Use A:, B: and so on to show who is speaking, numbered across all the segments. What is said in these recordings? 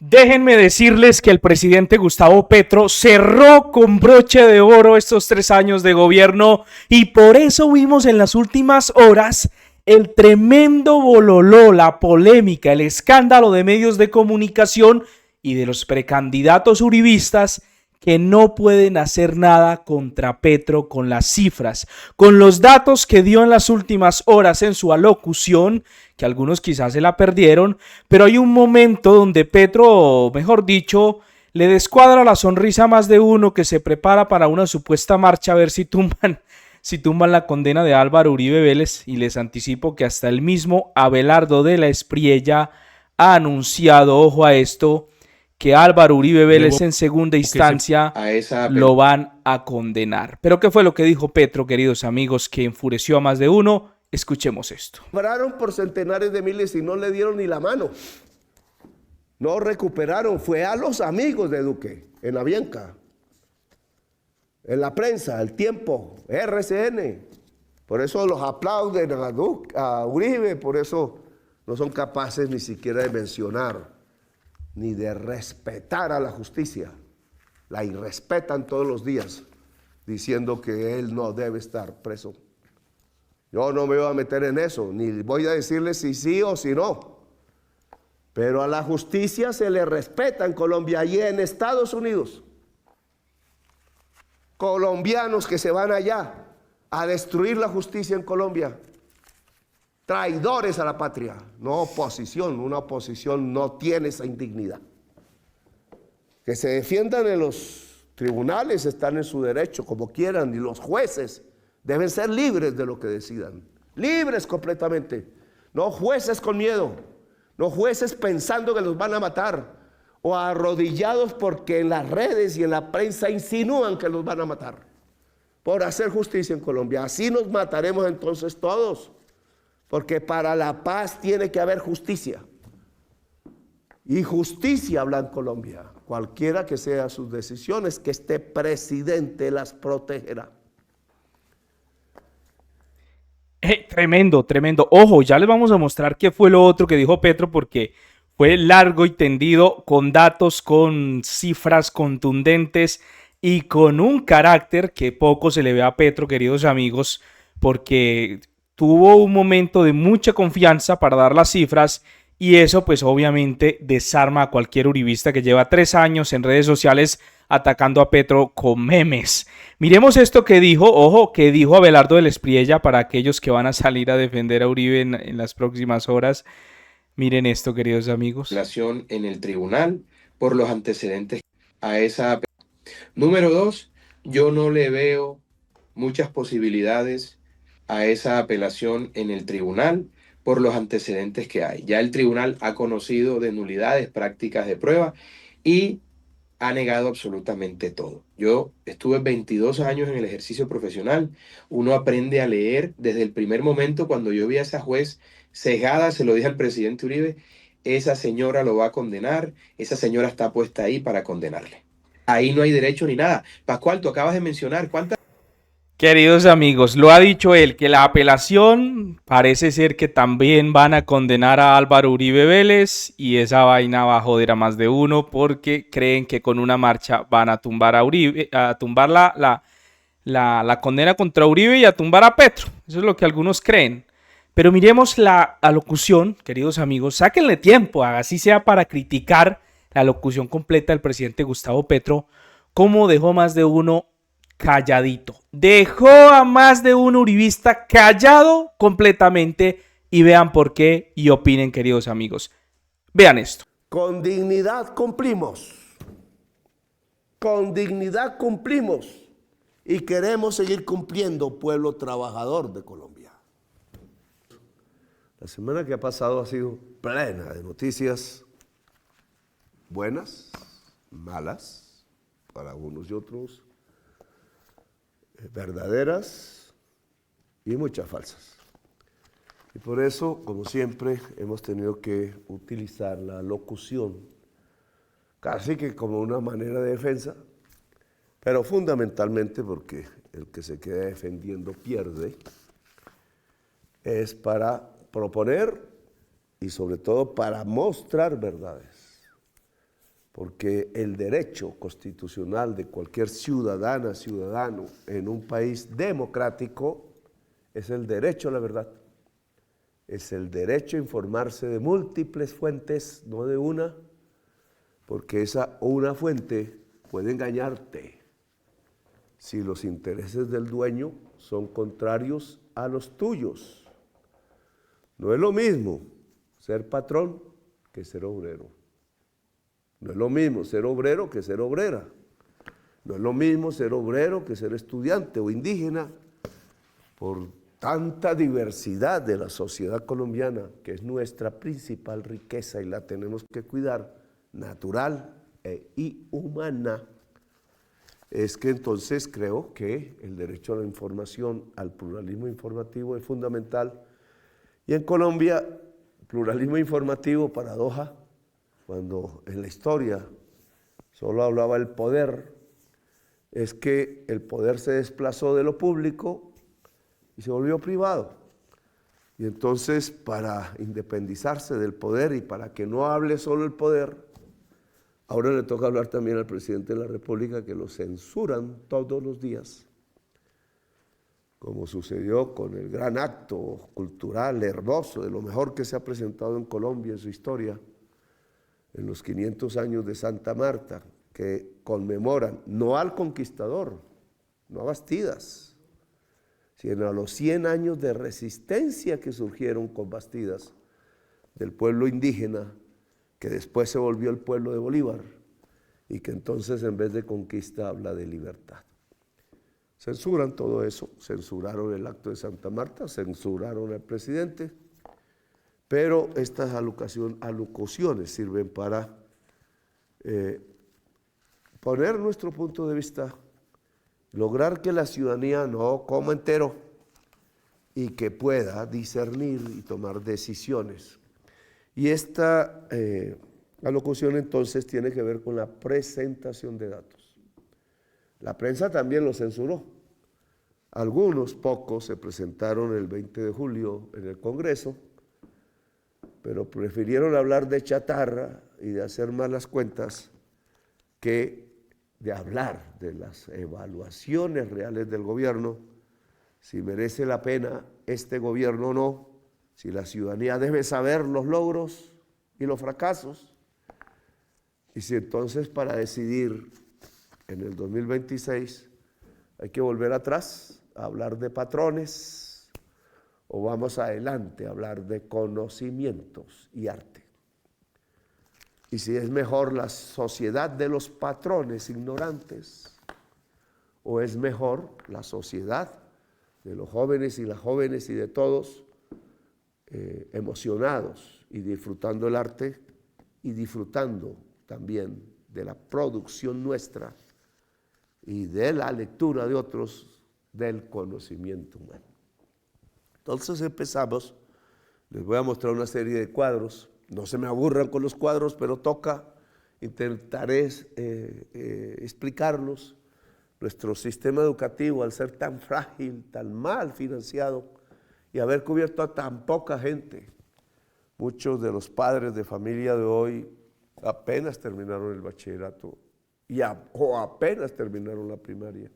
A: Déjenme decirles que el presidente Gustavo Petro cerró con broche de oro estos 3 años de gobierno y por eso vimos en las últimas horas el tremendo bololó, la polémica, el escándalo de medios de comunicación y de los precandidatos uribistas que no pueden hacer nada contra Petro con las cifras, con los datos que dio en las últimas horas en su alocución, que algunos quizás se la perdieron, pero hay un momento donde Petro, mejor dicho, le descuadra la sonrisa a más de uno que se prepara para una supuesta marcha a ver si tumban la condena de Álvaro Uribe Vélez, y les anticipo que hasta el mismo Abelardo de la Espriella ha anunciado, ojo a esto, que Álvaro Uribe Vélez en segunda instancia lo van a condenar. Pero ¿qué fue lo que dijo Petro, queridos amigos, que enfureció a más de uno? Escuchemos esto.
B: Cobraron por centenares de miles y no le dieron ni la mano. No recuperaron, fue a los amigos de Duque, en Avianca, en la prensa, El Tiempo, RCN. Por eso los aplauden a Uribe, por eso no son capaces ni siquiera de mencionar ni de respetar a la justicia. La irrespetan todos los días, diciendo que él no debe estar preso. Yo no me voy a meter en eso, ni voy a decirle si sí o si no. Pero a la justicia se le respeta en Colombia y en Estados Unidos. Colombianos que se van allá a destruir la justicia en Colombia. Traidores a la patria, no oposición. Una oposición no tiene esa indignidad. Que se defiendan en los tribunales, están en su derecho, como quieran, y los jueces deben ser libres de lo que decidan. Libres completamente. No jueces con miedo, no jueces pensando que los van a matar, o arrodillados porque en las redes y en la prensa insinúan que los van a matar por hacer justicia en Colombia. Así nos mataremos entonces todos. Porque para la paz tiene que haber justicia. Y justicia habla en Colombia. Cualquiera que sea sus decisiones, que este presidente las protegerá.
A: Tremendo, tremendo. Ojo, ya les vamos a mostrar qué fue lo otro que dijo Petro, porque fue largo y tendido, con datos, con cifras contundentes y con un carácter que poco se le ve a Petro, queridos amigos, porque tuvo un momento de mucha confianza para dar las cifras y eso pues obviamente desarma a cualquier uribista que lleva 3 años en redes sociales atacando a Petro con memes. Miremos esto que dijo, ojo, que dijo Abelardo de la Espriella para aquellos que van a salir a defender a Uribe en las próximas horas. Miren esto, queridos amigos.
C: En el tribunal por los antecedentes a esa. Número 2, yo no le veo muchas posibilidades a esa apelación en el tribunal por los antecedentes que hay. Ya el tribunal ha conocido de nulidades, prácticas de prueba y ha negado absolutamente todo. Yo estuve 22 años en el ejercicio profesional. Uno aprende a leer desde el primer momento. Cuando yo vi a esa juez cegada, se lo dije al presidente Uribe, esa señora lo va a condenar, esa señora está puesta ahí para condenarle. Ahí no hay derecho ni nada. Pascual, tú acabas de mencionar cuántas.
A: Queridos amigos, lo ha dicho él, que la apelación parece ser que también van a condenar a Álvaro Uribe Vélez y esa vaina va a joder a más de uno porque creen que con una marcha van a tumbar a Uribe, a tumbar la condena contra Uribe y a tumbar a Petro. Eso es lo que algunos creen. Pero miremos la alocución, queridos amigos, sáquenle tiempo, así sea para criticar la alocución completa del presidente Gustavo Petro, cómo dejó más de uno calladito. Dejó a más de un uribista callado completamente y vean por qué y opinen, queridos amigos. Vean esto.
B: Con dignidad cumplimos. Con dignidad cumplimos. Y queremos seguir cumpliendo, pueblo trabajador de Colombia. La semana que ha pasado ha sido plena de noticias buenas, malas, para unos y otros, verdaderas y muchas falsas. Y por eso, como siempre, hemos tenido que utilizar la locución casi que como una manera de defensa, pero fundamentalmente porque el que se queda defendiendo pierde, es para proponer y sobre todo para mostrar verdades. porque el derecho constitucional de cualquier ciudadana, ciudadano en un país democrático es el derecho a la verdad. Es el derecho a informarse de múltiples fuentes, no de una, porque esa una fuente puede engañarte si los intereses del dueño son contrarios a los tuyos. No es lo mismo ser patrón que ser obrero. No es lo mismo ser obrero que ser obrera. No es lo mismo ser obrero que ser estudiante o indígena. Por tanta diversidad de la sociedad colombiana, que es nuestra principal riqueza y la tenemos que cuidar, natural y humana, es que entonces creo que el derecho a la información, al pluralismo informativo es fundamental. Y en Colombia, pluralismo informativo, paradoja, cuando en la historia solo hablaba el poder, es que el poder se desplazó de lo público y se volvió privado. Y entonces, para independizarse del poder y para que no hable solo el poder, ahora le toca hablar también al presidente de la República, que lo censuran todos los días, como sucedió con el gran acto cultural hermoso, de lo mejor que se ha presentado en Colombia en su historia, en los 500 años de Santa Marta, que conmemoran no al conquistador, no a Bastidas, sino a los 100 años de resistencia que surgieron con Bastidas, del pueblo indígena, que después se volvió el pueblo de Bolívar, y que entonces en vez de conquista habla de libertad. Censuran todo eso, censuraron el acto de Santa Marta, censuraron al presidente, pero estas alocuciones sirven para poner nuestro punto de vista, lograr que la ciudadanía no coma entero y que pueda discernir y tomar decisiones. Y esta alocución entonces tiene que ver con la presentación de datos. La prensa también lo censuró. Algunos, pocos, se presentaron el 20 de julio en el Congreso, pero prefirieron hablar de chatarra y de hacer malas cuentas que de hablar de las evaluaciones reales del gobierno, si merece la pena este gobierno o no, si la ciudadanía debe saber los logros y los fracasos, y si entonces para decidir en el 2026 hay que volver atrás a hablar de patrones, o vamos adelante a hablar de conocimientos y arte. Y si es mejor la sociedad de los patrones ignorantes, o es mejor la sociedad de los jóvenes y las jóvenes y de todos emocionados y disfrutando el arte y disfrutando también de la producción nuestra y de la lectura de otros del conocimiento humano. Entonces empezamos, les voy a mostrar una serie de cuadros, no se me aburran con los cuadros, pero intentaré explicarlos. Nuestro sistema educativo, al ser tan frágil, tan mal financiado y haber cubierto a tan poca gente, muchos de los padres de familia de hoy apenas terminaron el bachillerato o apenas terminaron la primaria.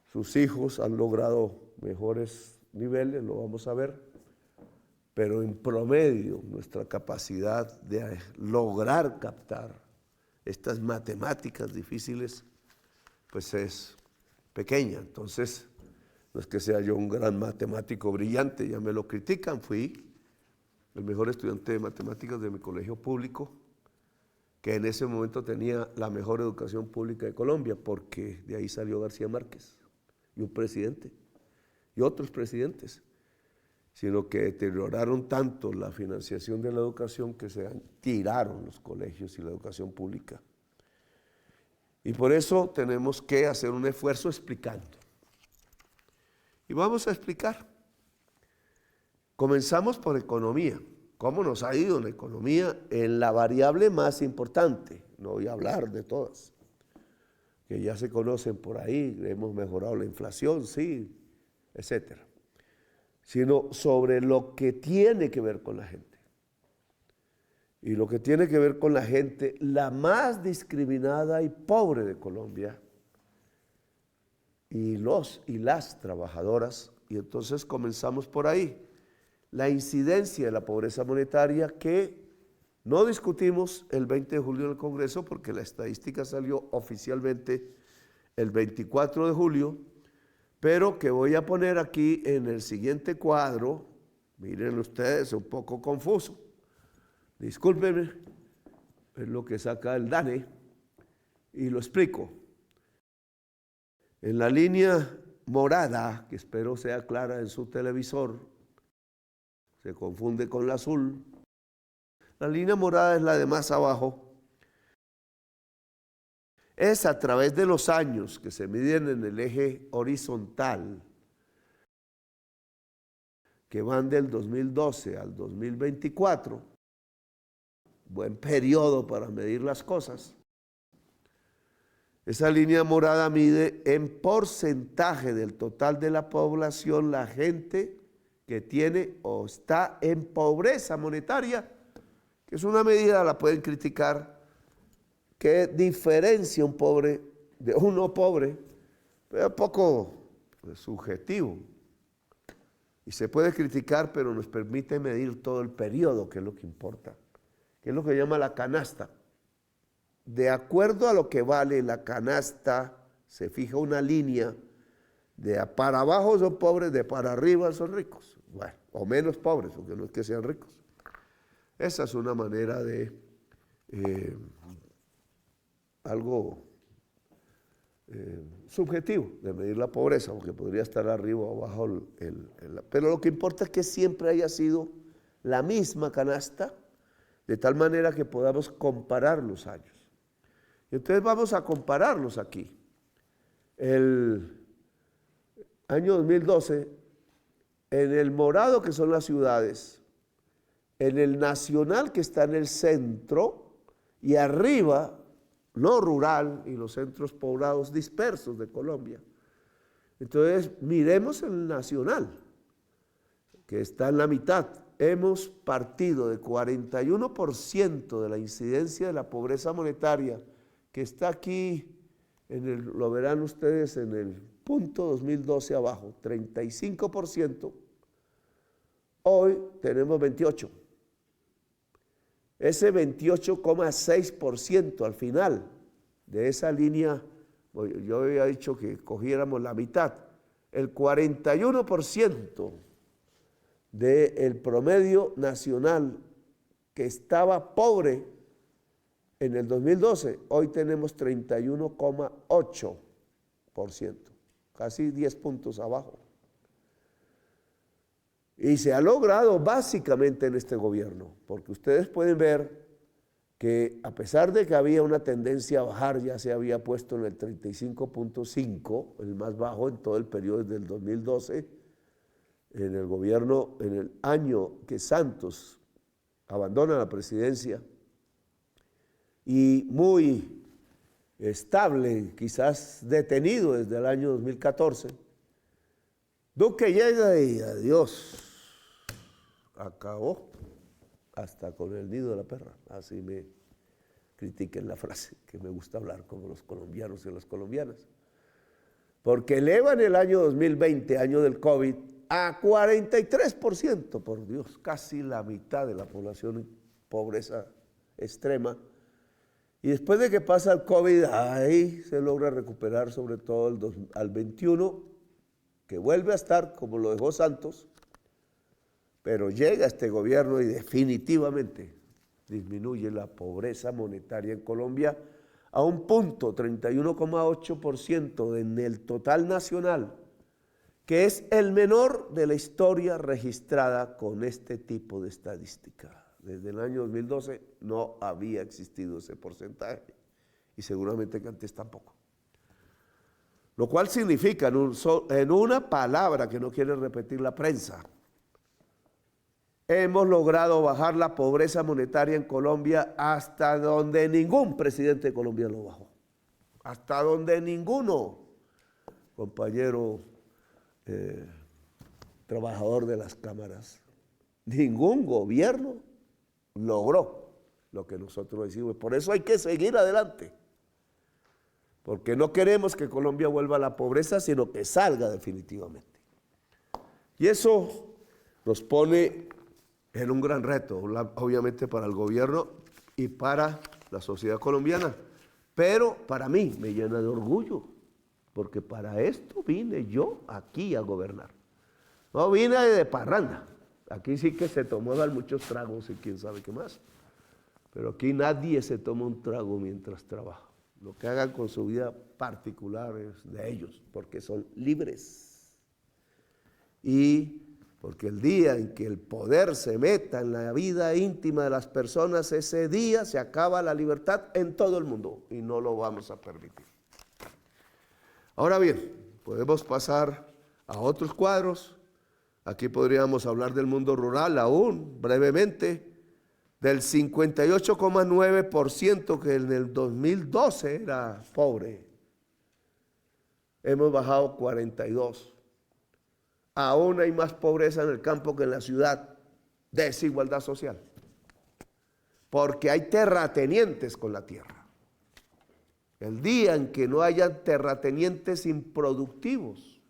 B: Sus hijos han logrado mejores niveles, lo vamos a ver, pero en promedio nuestra capacidad de lograr captar estas matemáticas difíciles pues es pequeña. Entonces no es que sea yo un gran matemático brillante, ya me lo critican, fui el mejor estudiante de matemáticas de mi colegio público, que en ese momento tenía la mejor educación pública de Colombia, porque de ahí salió García Márquez y un presidente y otros presidentes, sino que deterioraron tanto la financiación de la educación que se tiraron los colegios y la educación pública. Y por eso tenemos que hacer un esfuerzo explicando. Y vamos a explicar. Comenzamos por economía. ¿Cómo nos ha ido en economía? En la variable más importante, no voy a hablar de todas, que ya se conocen por ahí, hemos mejorado la inflación, sí, etcétera, sino sobre lo que tiene que ver con la gente. y lo que tiene que ver con la gente, la más discriminada y pobre de Colombia, y los y las trabajadoras. Y entonces comenzamos por ahí. La incidencia de la pobreza monetaria, que no discutimos el 20 de julio en el Congreso porque la estadística salió oficialmente el 24 de julio, pero que voy a poner aquí en el siguiente cuadro. Miren ustedes, es un poco confuso. Discúlpenme, es lo que saca el DANE y lo explico. En la línea morada, que espero sea clara en su televisor, se confunde con la azul. La línea morada es la de más abajo. Es a través de los años que se miden en el eje horizontal, que van del 2012 al 2024, buen periodo para medir las cosas. Esa línea morada mide en porcentaje del total de la población la gente que tiene o está en pobreza monetaria, que es una medida, la pueden criticar, que diferencia un pobre de un no pobre, pero es poco subjetivo. Y se puede criticar, pero nos permite medir todo el periodo, que es lo que importa, que es lo que llama la canasta. De acuerdo a lo que vale la canasta, se fija una línea, de para abajo son pobres, de para arriba son ricos. Bueno, o menos pobres, porque no es que sean ricos. Esa es una manera de algo subjetivo de medir la pobreza, porque podría estar arriba o abajo. Pero lo que importa es que siempre haya sido la misma canasta, de tal manera que podamos comparar los años. Entonces vamos a compararlos aquí. El año 2012, en el morado, que son las ciudades, en el nacional, que está en el centro, y arriba, lo rural y los centros poblados dispersos de Colombia. Entonces, miremos el nacional, que está en la mitad. Hemos partido de 41% de la incidencia de la pobreza monetaria, que está aquí, lo verán ustedes en el punto 2012 abajo, 35%, hoy tenemos 28%. Ese 28,6% al final de esa línea, yo había dicho que cogiéramos la mitad, el 41% del promedio nacional que estaba pobre en el 2012, hoy tenemos 31,8%, casi 10 puntos abajo. Y se ha logrado básicamente en este gobierno, porque ustedes pueden ver que a pesar de que había una tendencia a bajar, ya se había puesto en el 35,5, el más bajo en todo el periodo desde el 2012, en el gobierno, en el año que Santos abandona la presidencia, y muy estable, quizás detenido desde el año 2014, Duque llega y adiós, acabó hasta con el nido de la perra. Así me critiquen la frase, que me gusta hablar como los colombianos y las colombianas. Porque elevan el año 2020, año del COVID, a 43%, por Dios, casi la mitad de la población en pobreza extrema. Y después de que pasa el COVID, ahí se logra recuperar, sobre todo al 21, que vuelve a estar como lo dejó Santos, pero llega este gobierno y definitivamente disminuye la pobreza monetaria en Colombia a un punto, 31,8% en el total nacional, que es el menor de la historia registrada con este tipo de estadística. Desde el año 2012 no había existido ese porcentaje y seguramente que antes tampoco. Lo cual significa, en una palabra que no quiere repetir la prensa, hemos logrado bajar la pobreza monetaria en Colombia hasta donde ningún presidente colombiano bajó. Hasta donde ninguno, compañero trabajador de las cámaras, ningún gobierno logró lo que nosotros decimos. Por eso hay que seguir adelante. Porque no queremos que Colombia vuelva a la pobreza, sino que salga definitivamente. Y eso nos pone en un gran reto, obviamente para el gobierno y para la sociedad colombiana. Pero para mí me llena de orgullo, porque para esto vine yo aquí a gobernar. No vine de parranda. Aquí sí que se tomaban muchos tragos y quién sabe qué más. Pero aquí nadie se toma un trago mientras trabaja. Lo que hagan con su vida particular es de ellos, porque son libres. Y porque el día en que el poder se meta en la vida íntima de las personas, ese día se acaba la libertad en todo el mundo y no lo vamos a permitir. Ahora bien, podemos pasar a otros cuadros. Aquí podríamos hablar del mundo rural aún, brevemente, del 58,9% que en el 2012 era pobre. Hemos bajado 42%. Aún hay más pobreza en el campo que en la ciudad. Desigualdad social. Porque hay terratenientes con la tierra. El día en que no hayan terratenientes improductivos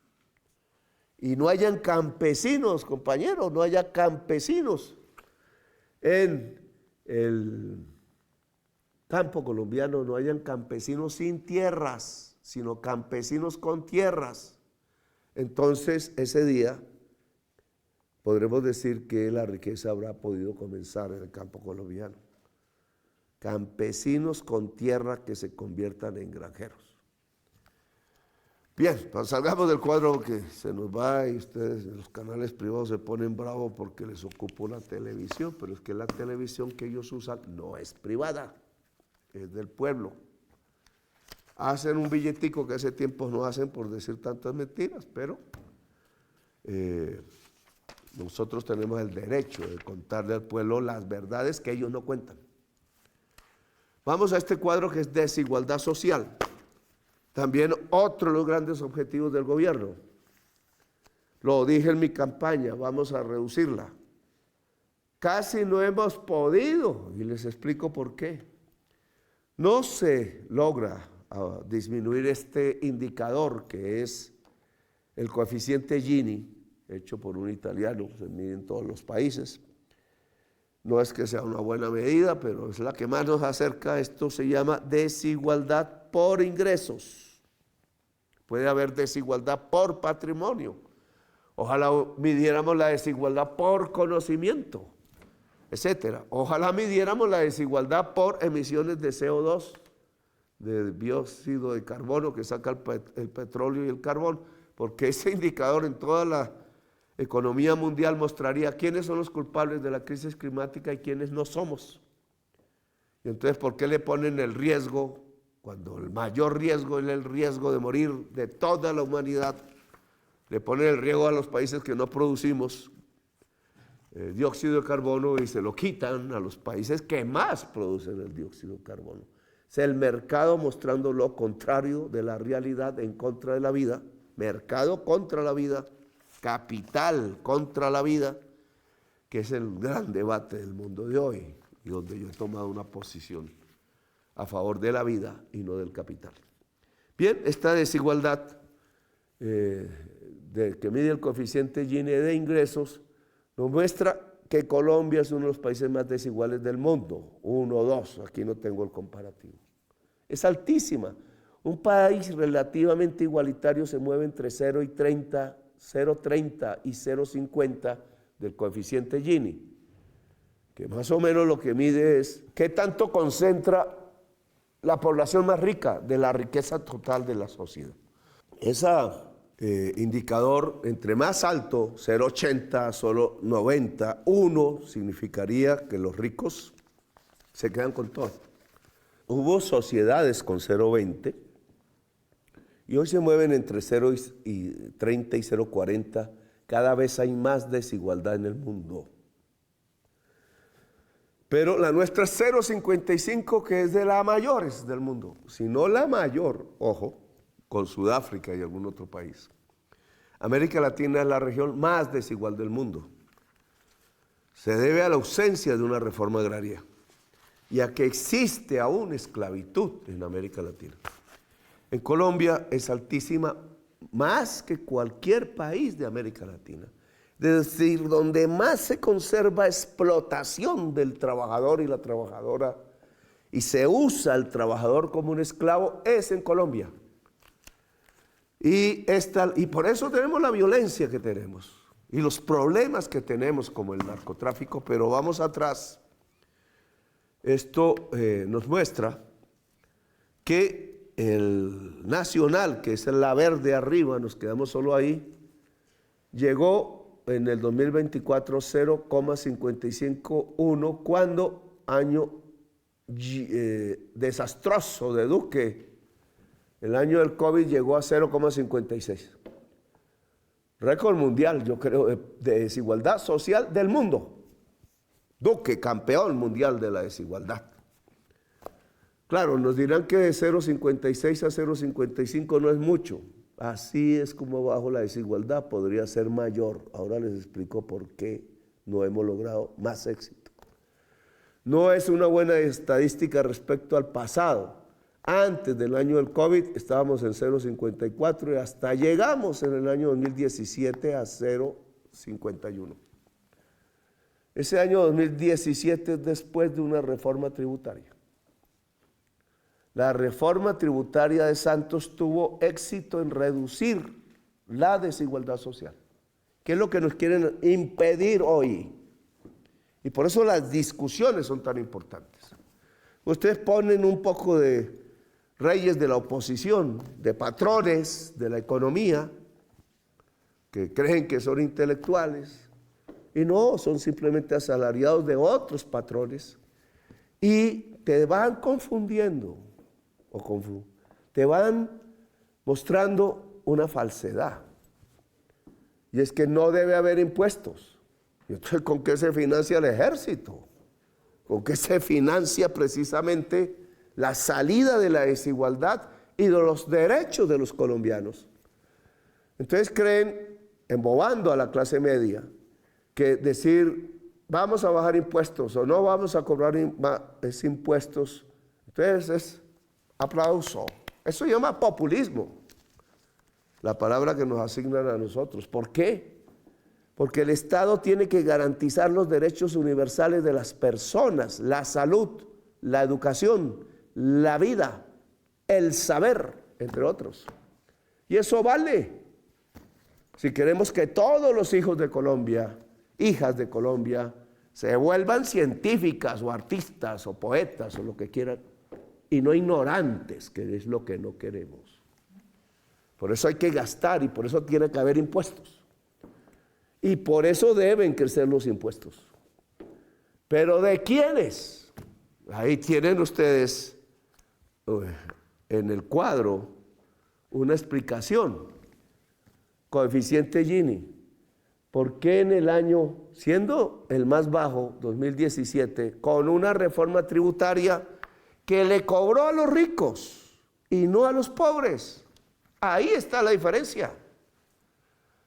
B: y no hayan campesinos, compañeros, no haya campesinos en el campo colombiano, no hayan campesinos sin tierras, sino campesinos con tierras, entonces ese día podremos decir que la riqueza habrá podido comenzar en el campo colombiano. Campesinos con tierra que se conviertan en granjeros. Bien, pues salgamos del cuadro que se nos va y ustedes en los canales privados se ponen bravos porque les ocupó la televisión, pero es que la televisión que ellos usan no es privada, es del pueblo. Hacen un billetico que hace tiempo no hacen por decir tantas mentiras, pero nosotros tenemos el derecho de contarle al pueblo las verdades que ellos no cuentan. Vamos a este cuadro que es desigualdad social. También otro de los grandes objetivos del gobierno. Lo dije en mi campaña, vamos a reducirla. Casi no hemos podido, y les explico por qué. No se logra disminuir este indicador que es el coeficiente Gini, hecho por un italiano, se mide en todos los países. No es que sea una buena medida, pero es la que más nos acerca. Esto se llama desigualdad por ingresos. Puede haber desigualdad por patrimonio. Ojalá midiéramos la desigualdad por conocimiento, etcétera. Ojalá midiéramos la desigualdad por emisiones de CO2, de dióxido de carbono que saca el petróleo y el carbón, porque ese indicador en toda la economía mundial mostraría quiénes son los culpables de la crisis climática y quiénes no somos. Y entonces, ¿por qué le ponen el riesgo, cuando el mayor riesgo es el riesgo de morir de toda la humanidad? Le ponen el riesgo a los países que no producimos dióxido de carbono y se lo quitan a los países que más producen el dióxido de carbono. Es el mercado mostrando lo contrario de la realidad en contra de la vida, mercado contra la vida, capital contra la vida, que es el gran debate del mundo de hoy y donde yo he tomado una posición a favor de la vida y no del capital. Bien, esta desigualdad que mide el coeficiente Gini de ingresos nos muestra que Colombia es uno de los países más desiguales del mundo, 1 o 2, aquí no tengo el comparativo. Es altísima. Un país relativamente igualitario se mueve entre 0,30 y 0,50 del coeficiente Gini, que más o menos lo que mide es qué tanto concentra la población más rica de la riqueza total de la sociedad. Ese indicador, entre más alto, 0,80, solo 90, 1, significaría que los ricos se quedan con todo. Hubo sociedades con 0,20 y hoy se mueven entre 0,30 y 0,40. Cada vez hay más desigualdad en el mundo. Pero la nuestra es 0,55, que es de las mayores del mundo. Si no la mayor, ojo, con Sudáfrica y algún otro país. América Latina es la región más desigual del mundo. Se debe a la ausencia de una reforma agraria. y a que existe aún esclavitud en América Latina. En Colombia es altísima, más que cualquier país de América Latina. Es decir, donde más se conserva explotación del trabajador y la trabajadora y se usa al trabajador como un esclavo es en Colombia. Y por eso tenemos la violencia que tenemos y los problemas que tenemos como el narcotráfico, pero vamos atrás. Esto nos muestra que el nacional, que es la verde arriba, nos quedamos solo ahí, llegó en el 2024 0,551, cuando año desastroso de Duque, el año del COVID llegó a 0,56. Récord mundial, yo creo, de desigualdad social del mundo. Duque, campeón mundial de la desigualdad. Claro, nos dirán que de 0,56 a 0,55 no es mucho. Así es como bajo la desigualdad podría ser mayor. Ahora les explico por qué no hemos logrado más éxito. No es una buena estadística respecto al pasado. Antes del año del COVID estábamos en 0,54 y hasta llegamos en el año 2017 a 0,51. Ese año 2017 es después de una reforma tributaria. La reforma tributaria de Santos tuvo éxito en reducir la desigualdad social, que es lo que nos quieren impedir hoy. Y por eso las discusiones son tan importantes. Ustedes ponen un poco de reyes de la oposición, de patrones de la economía, que creen que son intelectuales, y no, son simplemente asalariados de otros patrones, y te van confundiendo, te van mostrando una falsedad, y es que no debe haber impuestos. Y entonces, ¿con qué se financia el ejército? ¿Con qué se financia precisamente la salida de la desigualdad y de los derechos de los colombianos? Entonces creen, embobando a la clase media, que decir vamos a bajar impuestos o no vamos a cobrar impuestos, entonces es aplauso. Eso se llama populismo, la palabra que nos asignan a nosotros. ¿Por qué? Porque el Estado tiene que garantizar los derechos universales de las personas, la salud, la educación, la vida, el saber, entre otros. Y eso vale. Si queremos que todos los hijos de Colombia, hijas de Colombia, se vuelvan científicas o artistas o poetas o lo que quieran, y no ignorantes, que es lo que no queremos. Por eso hay que gastar y por eso tiene que haber impuestos. Y por eso deben crecer los impuestos. ¿Pero de quiénes? Ahí tienen ustedes en el cuadro una explicación. Coeficiente Gini. ¿Por qué en el año, siendo el más bajo, 2017, con una reforma tributaria que le cobró a los ricos y no a los pobres? Ahí está la diferencia.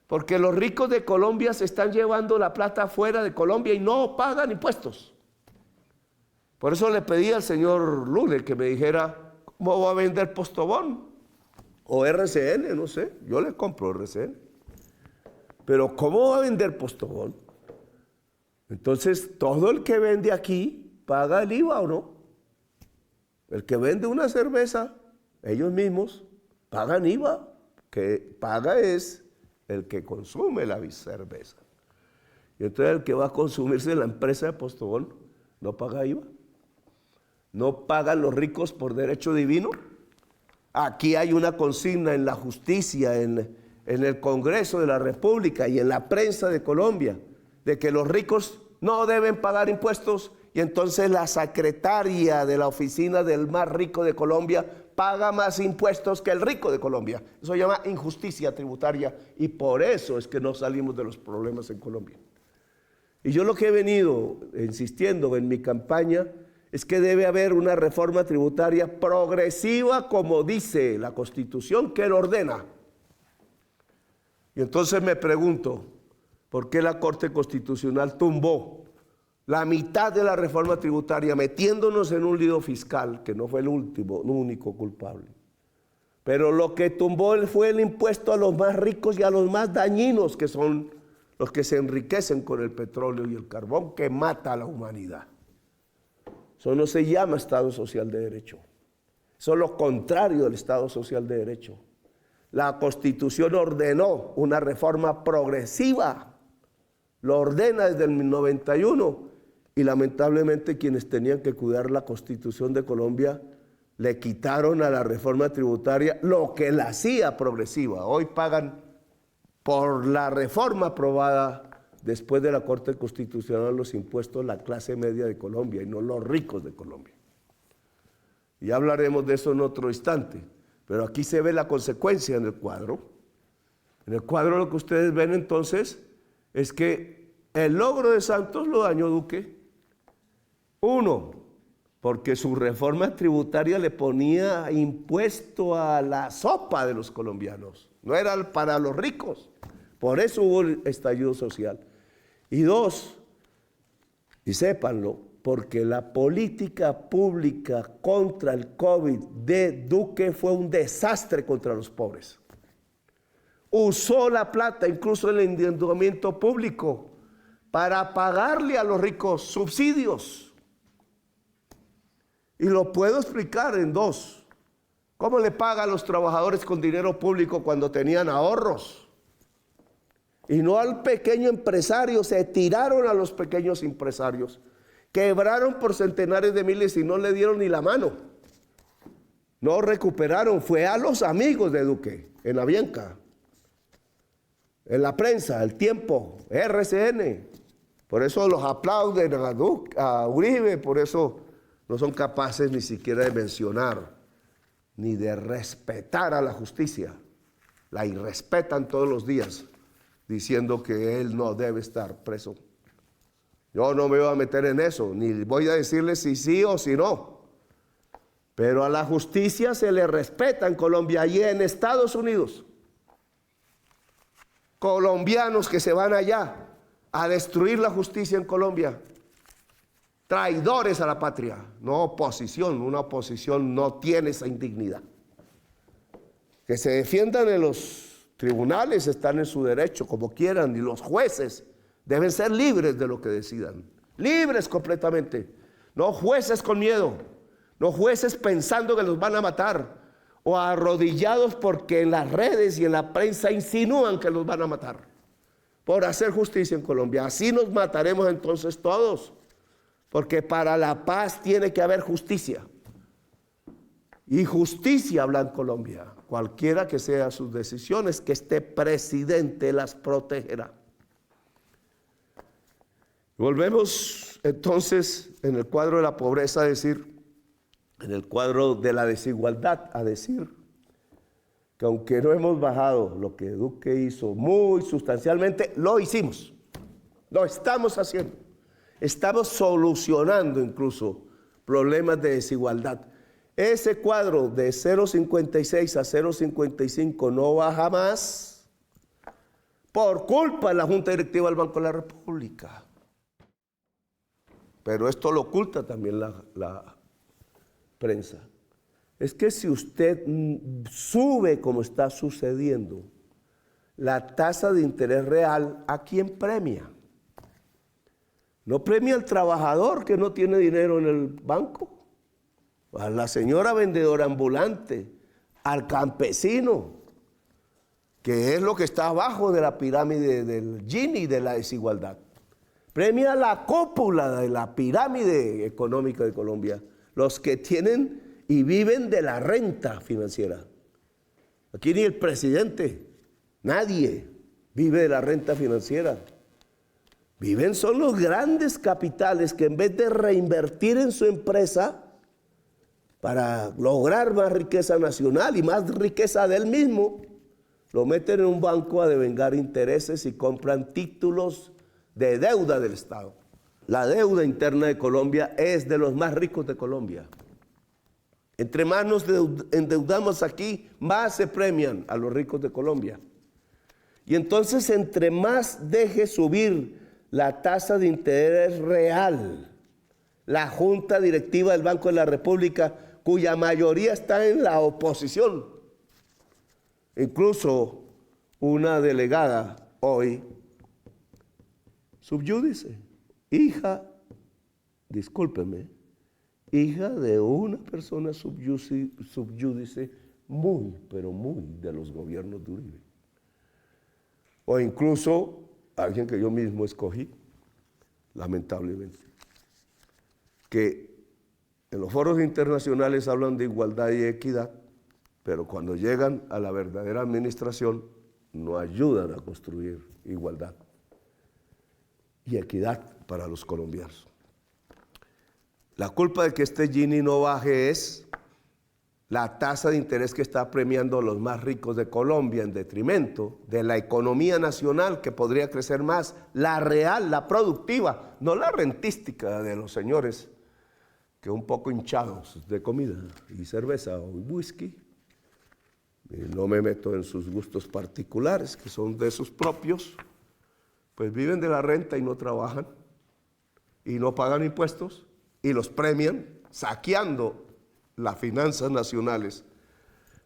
B: Porque los ricos de Colombia se están llevando la plata fuera de Colombia y no pagan impuestos. Por eso le pedí al señor Lule que me dijera cómo va a vender Postobón o RCN, no sé, yo le compro RCN. Pero ¿cómo va a vender Postobón? Entonces, todo el que vende aquí paga el IVA o no. El que vende una cerveza, ellos mismos pagan IVA, que paga es el que consume la cerveza. Y entonces el que va a consumirse la empresa de Postobón no paga IVA. No pagan los ricos por derecho divino. Aquí hay una consigna en la justicia, en el Congreso de la República y en la prensa de Colombia, de que los ricos no deben pagar impuestos, y entonces la secretaria de la oficina del más rico de Colombia paga más impuestos que el rico de Colombia. Eso se llama injusticia tributaria, y por eso es que no salimos de los problemas en Colombia. Y yo lo que he venido insistiendo en mi campaña es que debe haber una reforma tributaria progresiva, como dice la Constitución que lo ordena. Y entonces me pregunto, ¿por qué la Corte Constitucional tumbó la mitad de la reforma tributaria, metiéndonos en un lío fiscal, que no fue el único culpable. Pero lo que tumbó fue el impuesto a los más ricos y a los más dañinos, que son los que se enriquecen con el petróleo y el carbón, que mata a la humanidad. Eso no se llama Estado Social de Derecho. Eso es lo contrario del Estado Social de Derecho. La Constitución ordenó una reforma progresiva. Lo ordena desde el 91 y lamentablemente quienes tenían que cuidar la Constitución de Colombia le quitaron a la reforma tributaria lo que la hacía progresiva. Hoy pagan por la reforma aprobada después de la Corte Constitucional los impuestos la clase media de Colombia y no los ricos de Colombia. Y hablaremos de eso en otro instante, pero aquí se ve la consecuencia en el cuadro. En el cuadro lo que ustedes ven entonces es que el logro de Santos lo dañó Duque. Uno, porque su reforma tributaria le ponía impuesto a la sopa de los colombianos, no era para los ricos, por eso hubo el estallido social. Y dos, y sépanlo, porque la política pública contra el COVID de Duque fue un desastre contra los pobres. Usó la plata, incluso el endeudamiento público, para pagarle a los ricos subsidios. Y lo puedo explicar en dos. ¿Cómo le paga a los trabajadores con dinero público cuando tenían ahorros? Y no al pequeño empresario, se tiraron a los pequeños empresarios. Quebraron por centenares de miles y no le dieron ni la mano. No recuperaron, fue a los amigos de Duque, en Avianca, en la prensa, El Tiempo, RCN. Por eso los aplauden a Uribe, por eso no son capaces ni siquiera de mencionar, ni de respetar a la justicia. La irrespetan todos los días, diciendo que él no debe estar preso. Yo no me voy a meter en eso, ni voy a decirle si sí o si no. Pero a la justicia se le respeta en Colombia y en Estados Unidos. Colombianos que se van allá a destruir la justicia en Colombia. Traidores a la patria, no oposición. Una oposición no tiene esa indignidad. Que se defiendan en los tribunales, están en su derecho, como quieran, y los jueces deben ser libres de lo que decidan. Libres completamente. No jueces con miedo, no jueces pensando que los van a matar, o arrodillados porque en las redes y en la prensa insinúan que los van a matar, por hacer justicia en Colombia. Así nos mataremos entonces todos. Porque para la paz tiene que haber justicia. Y justicia habla en Colombia. Cualquiera que sean sus decisiones, que este presidente las protegerá. Volvemos entonces en el cuadro de la pobreza a decir, en el cuadro de la desigualdad a decir, que aunque no hemos bajado lo que Duque hizo muy sustancialmente, lo hicimos. Lo estamos haciendo. Estamos solucionando incluso problemas de desigualdad. Ese cuadro de 0,56 a 0,55 no baja más por culpa de la Junta Directiva del Banco de la República. Pero esto lo oculta también la prensa. Es que si usted sube como está sucediendo la tasa de interés real, ¿a quién premia? No premia al trabajador que no tiene dinero en el banco, a la señora vendedora ambulante, al campesino, que es lo que está abajo de la pirámide del Gini de la desigualdad. Premia a la cúpula de la pirámide económica de Colombia, los que tienen y viven de la renta financiera. Aquí ni el presidente, nadie vive de la renta financiera. Viven son los grandes capitales que en vez de reinvertir en su empresa para lograr más riqueza nacional y más riqueza del mismo, lo meten en un banco a devengar intereses y compran títulos de deuda del Estado. La deuda interna de Colombia es de los más ricos de Colombia. Entre más nos endeudamos aquí, más se premian a los ricos de Colombia. Y entonces entre más deje subir la tasa de interés real. La Junta Directiva del Banco de la República, cuya mayoría está en la oposición. Incluso una delegada hoy, subyúdice, hija, discúlpeme, hija de una persona subyúdice muy, pero muy de los gobiernos de Uribe. O incluso alguien que yo mismo escogí, lamentablemente, que en los foros internacionales hablan de igualdad y equidad, pero cuando llegan a la verdadera administración no ayudan a construir igualdad y equidad para los colombianos. La culpa de que este Gini no baje es la tasa de interés que está premiando a los más ricos de Colombia en detrimento de la economía nacional, que podría crecer más, la real, la productiva, no la rentística de los señores que un poco hinchados de comida y cerveza o whisky. No me meto en sus gustos particulares, que son de sus propios, pues viven de la renta y no trabajan y no pagan impuestos y los premian saqueando las finanzas nacionales,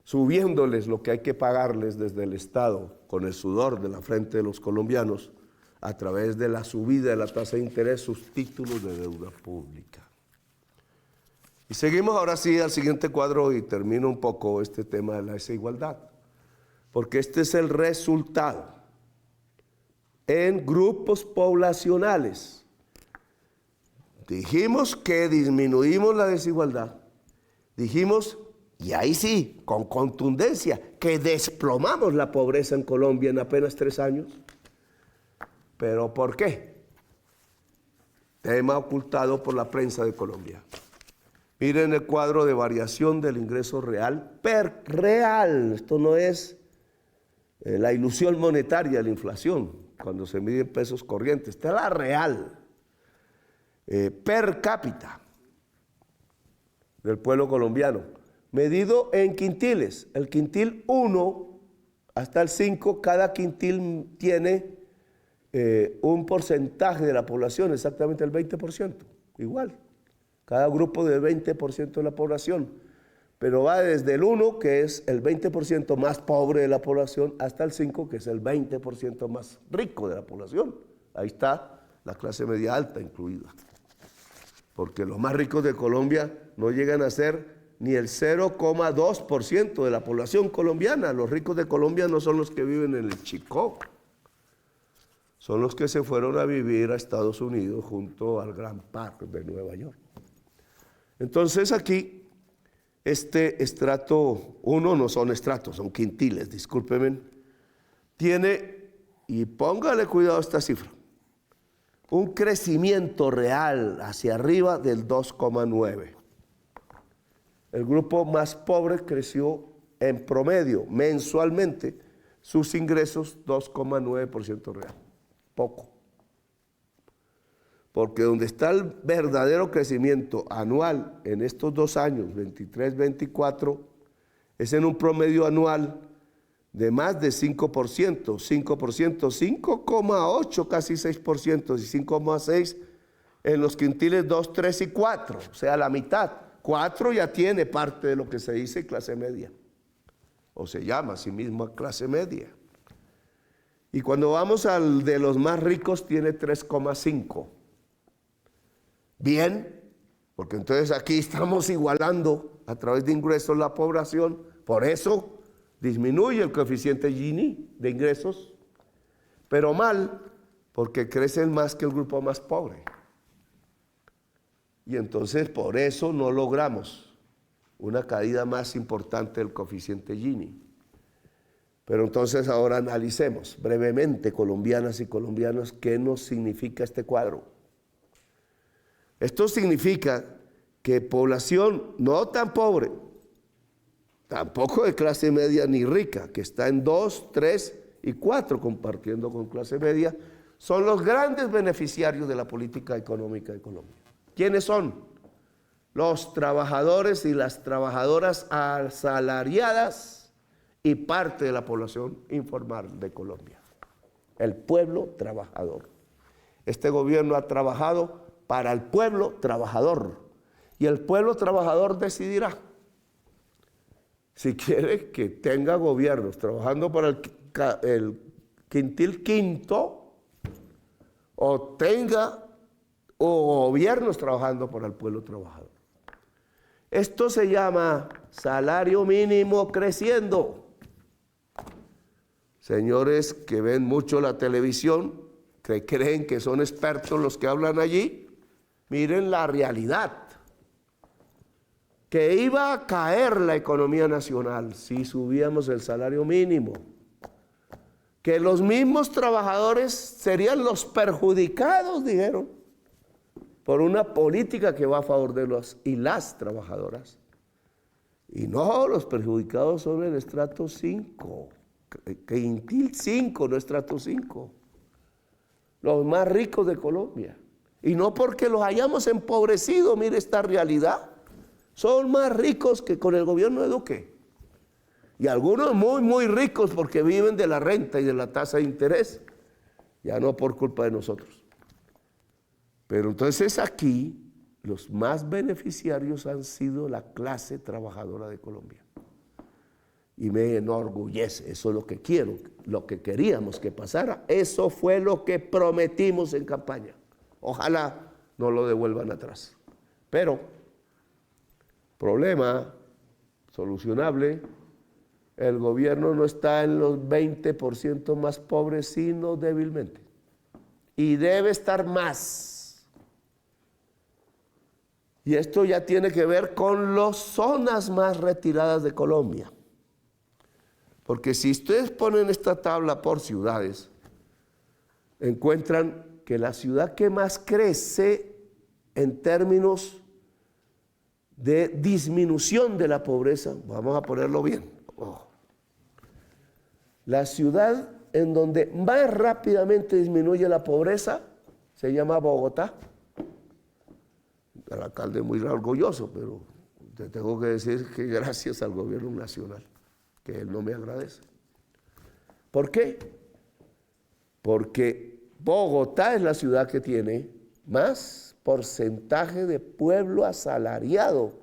B: subiéndoles lo que hay que pagarles desde el Estado con el sudor de la frente de los colombianos a través de la subida de la tasa de interés, sus títulos de deuda pública. Y seguimos ahora sí al siguiente cuadro y termino un poco este tema de la desigualdad, porque este es el resultado en grupos poblacionales. Dijimos que disminuimos la desigualdad, dijimos, y ahí sí, con contundencia, que desplomamos la pobreza en Colombia en apenas 3 años. ¿Pero por qué? Tema ocultado por la prensa de Colombia. Miren el cuadro de variación del ingreso real per real. Esto no es la ilusión monetaria de la inflación, cuando se mide en pesos corrientes. Esta es la real. Per cápita del pueblo colombiano, medido en quintiles. El quintil 1 hasta el 5, cada quintil tiene un porcentaje de la población, exactamente el 20%, igual. Cada grupo del 20% de la población, pero va desde el 1, que es el 20% más pobre de la población, hasta el 5, que es el 20% más rico de la población. Ahí está la clase media alta incluida. Porque los más ricos de Colombia no llegan a ser ni el 0,2% de la población colombiana. Los ricos de Colombia no son los que viven en el Chicó, son los que se fueron a vivir a Estados Unidos junto al Gran Park de Nueva York. Entonces aquí, este estrato 1 no son estratos, son quintiles, discúlpenme, tiene, y póngale cuidado a esta cifra, un crecimiento real hacia arriba del 2,9. El grupo más pobre creció en promedio, mensualmente, sus ingresos 2,9% real. Poco. Porque donde está el verdadero crecimiento anual en estos 2 años, 23-24, es en un promedio anual de más de 5%, 5,8, casi 6%, y 5,6 en los quintiles 2, 3 y 4, o sea, la mitad. 4 ya tiene parte de lo que se dice clase media, o se llama a sí misma clase media. Y cuando vamos al de los más ricos, tiene 3,5. Bien, porque entonces aquí estamos igualando a través de ingresos la población, por eso disminuye el coeficiente Gini de ingresos, pero mal, porque crecen más que el grupo más pobre. Y entonces por eso no logramos una caída más importante del coeficiente Gini. Pero entonces ahora analicemos brevemente, colombianas y colombianos, qué nos significa este cuadro. Esto significa que población no tan pobre, tampoco de clase media ni rica, que está en 2, 3 y 4 compartiendo con clase media, son los grandes beneficiarios de la política económica de Colombia. ¿Quiénes son? Los trabajadores y las trabajadoras asalariadas y parte de la población informal de Colombia. El pueblo trabajador. Este gobierno ha trabajado para el pueblo trabajador. Y el pueblo trabajador decidirá si quiere que tenga gobiernos trabajando para el quintil quinto o gobiernos trabajando para el pueblo trabajador. Esto se llama salario mínimo creciendo. Señores que ven mucho la televisión, que creen que son expertos los que hablan allí, miren la realidad. Que iba a caer la economía nacional si subíamos el salario mínimo. Que los mismos trabajadores serían los perjudicados, dijeron, por una política que va a favor de los y las trabajadoras. Y no, los perjudicados son el estrato 5, quintil 5, no estrato 5. Los más ricos de Colombia. Y no porque los hayamos empobrecido, mire esta realidad. Son más ricos que con el gobierno de Duque. Y algunos muy, muy ricos porque viven de la renta y de la tasa de interés. Ya no por culpa de nosotros. Pero entonces aquí los más beneficiarios han sido la clase trabajadora de Colombia. Y me enorgullece, eso es lo que quiero, lo que queríamos que pasara. Eso fue lo que prometimos en campaña. Ojalá no lo devuelvan atrás. Pero, problema solucionable, el gobierno no está en los 20% más pobres, sino débilmente. Y debe estar más. Y esto ya tiene que ver con las zonas más retiradas de Colombia. Porque si ustedes ponen esta tabla por ciudades, encuentran que la ciudad que más crece en términos de disminución de la pobreza, vamos a ponerlo bien, la ciudad en donde más rápidamente disminuye la pobreza se llama Bogotá. El alcalde es muy orgulloso, pero te tengo que decir que gracias al gobierno nacional, que él no me agradece. ¿Por qué? Porque Bogotá es la ciudad que tiene más porcentaje de pueblo asalariado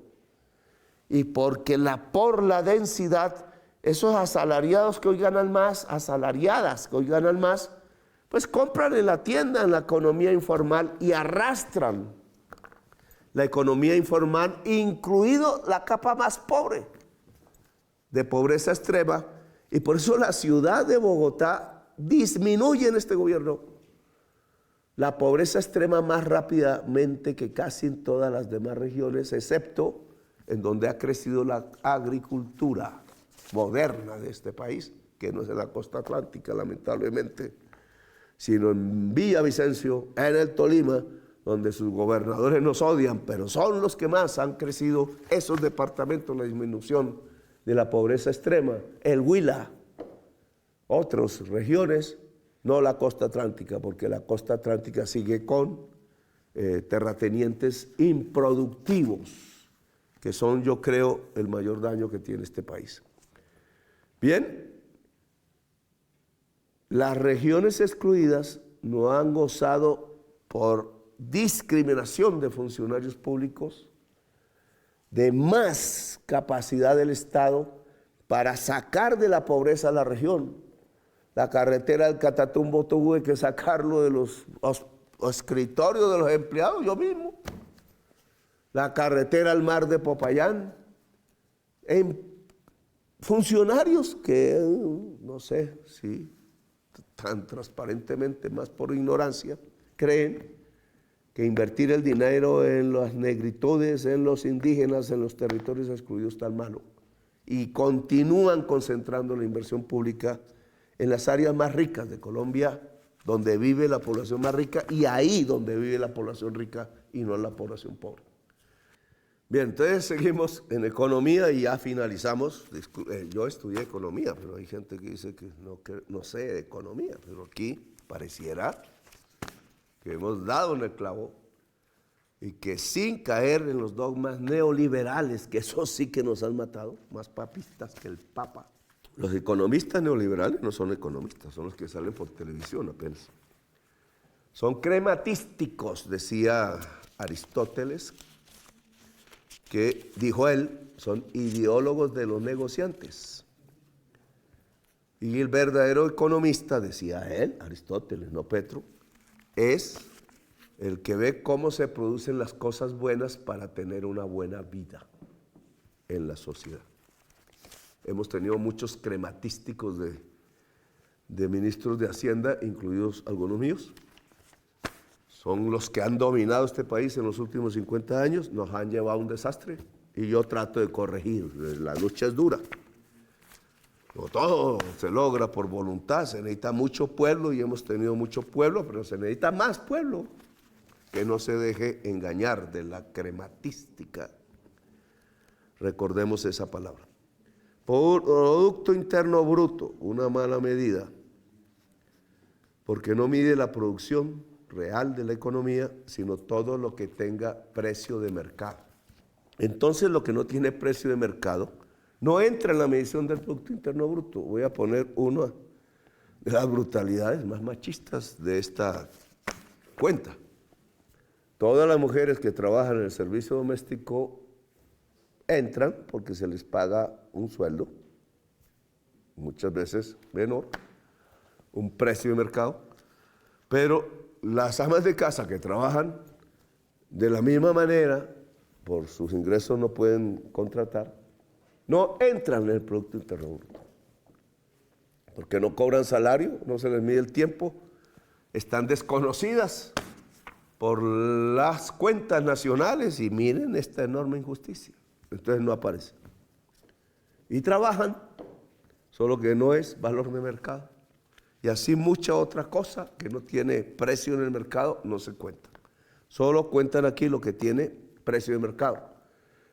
B: y porque por la densidad, esos asalariados que hoy ganan más, asalariadas que hoy ganan más, pues compran en la tienda, en la economía informal y arrastran la economía informal, incluido la capa más pobre, de pobreza extrema, y por eso la ciudad de Bogotá disminuye en este gobierno la pobreza extrema más rápidamente que casi en todas las demás regiones, excepto en donde ha crecido la agricultura moderna de este país, que no es en la costa atlántica, lamentablemente, sino en Villavicencio, en el Tolima, donde sus gobernadores nos odian, pero son los que más han crecido esos departamentos, la disminución de la pobreza extrema, el Huila, otras regiones, no la costa atlántica, porque la costa atlántica sigue con terratenientes improductivos, que son, yo creo, el mayor daño que tiene este país. Bien, las regiones excluidas no han gozado por discriminación de funcionarios públicos de más capacidad del Estado para sacar de la pobreza a la región. La carretera del Catatumbo tuve que sacarlo de los escritorios de los empleados, yo mismo. La carretera al mar de Popayán, en funcionarios que, no sé si tan transparentemente, más por ignorancia, creen que invertir el dinero en las negritudes, en los indígenas, en los territorios excluidos está malo. Y continúan concentrando la inversión pública en las áreas más ricas de Colombia, donde vive la población más rica, y ahí donde vive la población rica y no la población pobre. Bien, entonces seguimos en economía y ya finalizamos. Yo estudié economía, pero hay gente que dice que no sé de economía, pero aquí pareciera que hemos dado en el clavo y que sin caer en los dogmas neoliberales, que eso sí que nos han matado, más papistas que el Papa. Los economistas neoliberales no son economistas, son los que salen por televisión apenas. Son crematísticos, decía Aristóteles, que dijo él, son ideólogos de los negociantes. Y el verdadero economista, decía él, Aristóteles, no Petro, es el que ve cómo se producen las cosas buenas para tener una buena vida en la sociedad. Hemos tenido muchos crematísticos de ministros de Hacienda, incluidos algunos míos. Son los que han dominado este país en los últimos 50 años, nos han llevado a un desastre y yo trato de corregir. La lucha es dura. No todo se logra por voluntad, se necesita mucho pueblo y hemos tenido mucho pueblo, pero se necesita más pueblo que no se deje engañar de la crematística. Recordemos esa palabra. Producto Interno Bruto, una mala medida, porque no mide la producción real de la economía, sino todo lo que tenga precio de mercado. Entonces, lo que no tiene precio de mercado no entra en la medición del Producto Interno Bruto. Voy a poner una de las brutalidades más machistas de esta cuenta. Todas las mujeres que trabajan en el servicio doméstico entran porque se les paga un sueldo, muchas veces menor, un precio de mercado, pero las amas de casa que trabajan de la misma manera, por sus ingresos no pueden contratar, no entran en el Producto Interno Bruto, porque no cobran salario, no se les mide el tiempo, están desconocidas por las cuentas nacionales y miren esta enorme injusticia. Entonces no aparecen. Y trabajan, solo que no es valor de mercado. Y así mucha otra cosa que no tiene precio en el mercado no se cuenta. Solo cuentan aquí lo que tiene precio de mercado.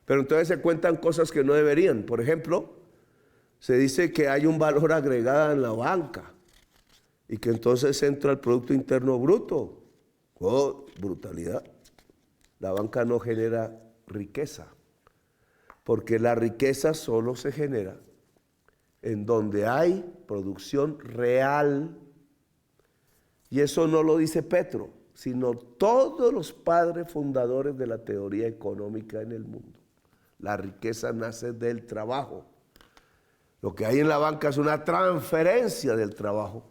B: Pero entonces se cuentan cosas que no deberían. Por ejemplo, se dice que hay un valor agregado en la banca y que entonces entra el Producto Interno Bruto. ¡Oh, brutalidad! La banca no genera riqueza, porque la riqueza solo se genera en donde hay producción real. Y eso no lo dice Petro, sino todos los padres fundadores de la teoría económica en el mundo. La riqueza nace del trabajo. Lo que hay en la banca es una transferencia del trabajo,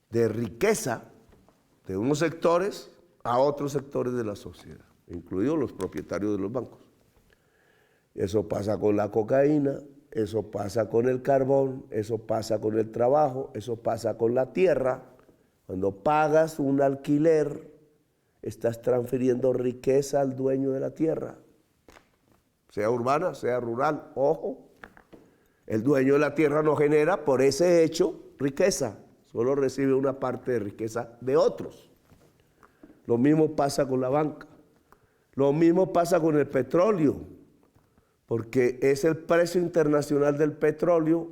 B: de riqueza, de unos sectores a otros sectores de la sociedad, incluidos los propietarios de los bancos. Eso pasa con la cocaína, eso pasa con el carbón, eso pasa con el trabajo, eso pasa con la tierra. Cuando pagas un alquiler, estás transfiriendo riqueza al dueño de la tierra, sea urbana, sea rural. Ojo, el dueño de la tierra no genera por ese hecho riqueza, solo recibe una parte de riqueza de otros. Lo mismo pasa con la banca, lo mismo pasa con el petróleo, porque es el precio internacional del petróleo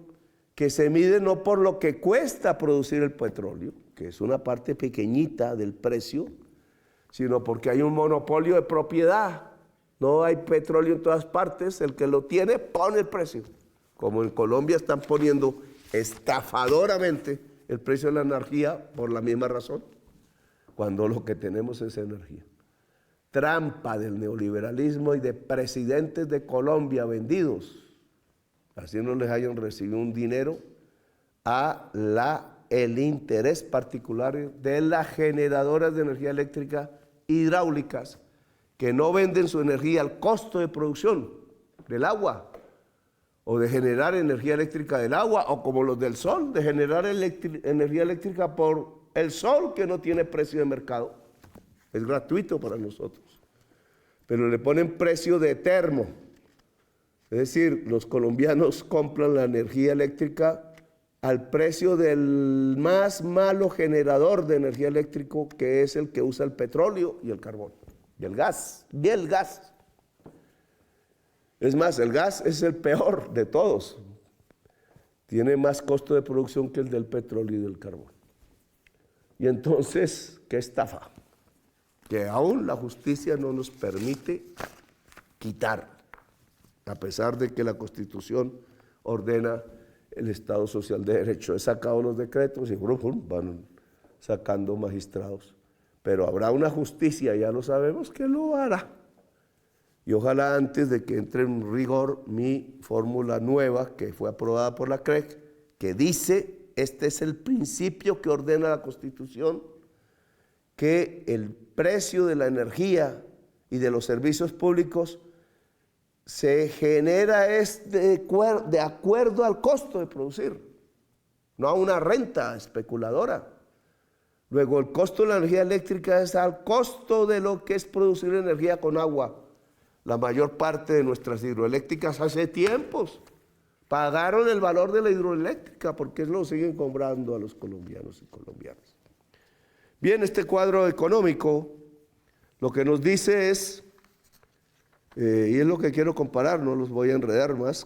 B: que se mide no por lo que cuesta producir el petróleo, que es una parte pequeñita del precio, sino porque hay un monopolio de propiedad. No hay petróleo en todas partes, el que lo tiene pone el precio. Como en Colombia están poniendo estafadoramente el precio de la energía por la misma razón, cuando lo que tenemos es energía. Trampa del neoliberalismo y de presidentes de Colombia vendidos, así no les hayan recibido un dinero, a el interés particular de las generadoras de energía eléctrica hidráulicas, que no venden su energía al costo de producción del agua, o de generar energía eléctrica del agua, o como los del sol, de generar energía eléctrica por el sol, que no tiene precio de mercado. Es gratuito para nosotros, pero le ponen precio de termo. Es decir, los colombianos compran la energía eléctrica al precio del más malo generador de energía eléctrica, que es el que usa el petróleo y el carbón, y el gas, Es más, el gas es el peor de todos. Tiene más costo de producción que el del petróleo y del carbón. Y entonces, ¿qué estafa? Que aún la justicia no nos permite quitar, a pesar de que la Constitución ordena el Estado Social de Derecho. He sacado los decretos y van sacando magistrados. Pero habrá una justicia, ya lo sabemos, que lo hará. Y ojalá antes de que entre en rigor mi fórmula nueva, que fue aprobada por la CREC, que dice, este es el principio que ordena la Constitución, que el precio de la energía y de los servicios públicos se genera de acuerdo al costo de producir, no a una renta especuladora. Luego el costo de la energía eléctrica es al costo de lo que es producir energía con agua. La mayor parte de nuestras hidroeléctricas hace tiempos pagaron el valor de la hidroeléctrica porque lo siguen cobrando a los colombianos y colombianas. Bien, este cuadro económico lo que nos dice es, y es lo que quiero comparar, no los voy a enredar más,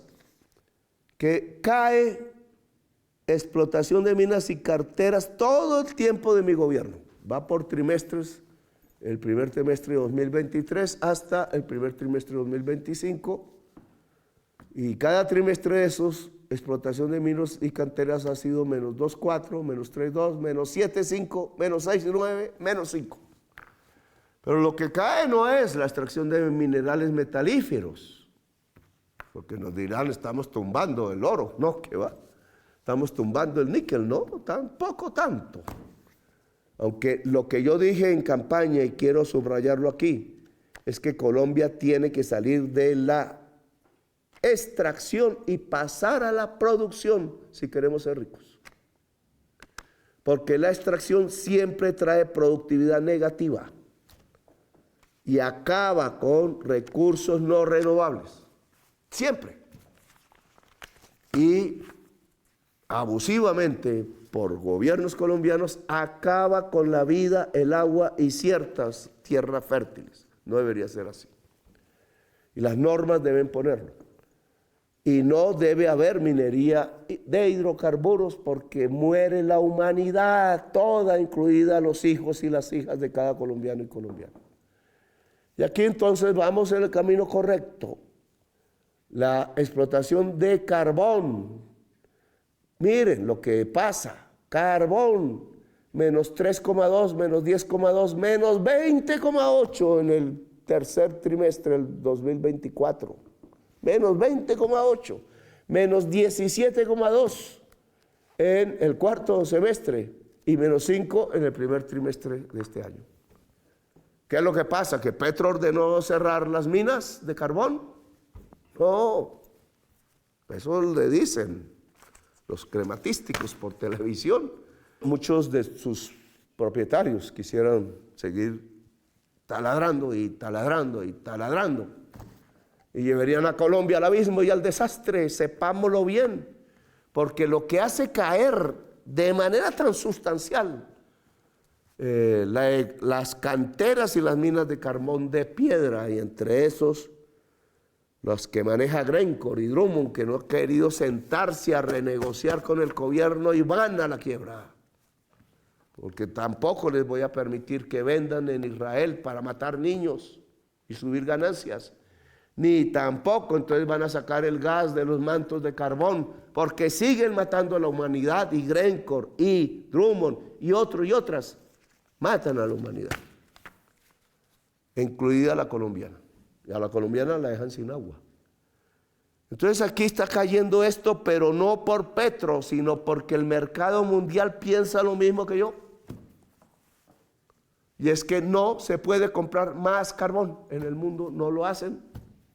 B: que cae explotación de minas y carteras todo el tiempo de mi gobierno. Va por trimestres, el primer trimestre de 2023 hasta el primer trimestre de 2025. Y cada trimestre de esos, explotación de minas y canteras ha sido menos 2,4, menos 3,2, menos 7,5, menos 6,9, menos 5. Pero lo que cae no es la extracción de minerales metalíferos, porque nos dirán, estamos tumbando el oro. No, ¿qué va? Estamos tumbando el níquel, no, tampoco tanto. Aunque lo que yo dije en campaña, y quiero subrayarlo aquí, es que Colombia tiene que salir de la extracción y pasar a la producción si queremos ser ricos. Porque la extracción siempre trae productividad negativa y acaba con recursos no renovables. Siempre. Y abusivamente por gobiernos colombianos acaba con la vida, el agua y ciertas tierras fértiles. No debería ser así. Y las normas deben ponerlo. Y no debe haber minería de hidrocarburos porque muere la humanidad toda, incluida los hijos y las hijas de cada colombiano y colombiana. Y aquí entonces vamos en el camino correcto. La explotación de carbón. Miren lo que pasa. Carbón, menos 3,2, menos 10,2, menos 20,8 en el tercer trimestre del 2024. Menos 20,8, menos 17,2 en el cuarto semestre y menos 5 en el primer trimestre de este año. ¿Qué es lo que pasa? ¿Que Petro ordenó cerrar las minas de carbón? No, eso le dicen los crematísticos por televisión. Muchos de sus propietarios quisieran seguir taladrando y taladrando y taladrando. Y llevarían a Colombia al abismo y al desastre, sepámoslo bien, porque lo que hace caer de manera tan sustancial las canteras y las minas de carbón de piedra, y entre esos los que maneja Glencore y Drummond, que no han querido sentarse a renegociar con el gobierno y van a la quiebra, porque tampoco les voy a permitir que vendan en Israel para matar niños y subir ganancias. Ni tampoco entonces van a sacar el gas de los mantos de carbón, porque siguen matando a la humanidad, y Glencore y Drummond y otros y otras matan a la humanidad, incluida la colombiana. Y a la colombiana la dejan sin agua. Entonces aquí está cayendo esto, pero no por Petro, sino porque el mercado mundial piensa lo mismo que yo. Y es que no se puede comprar más carbón en el mundo, no lo hacen.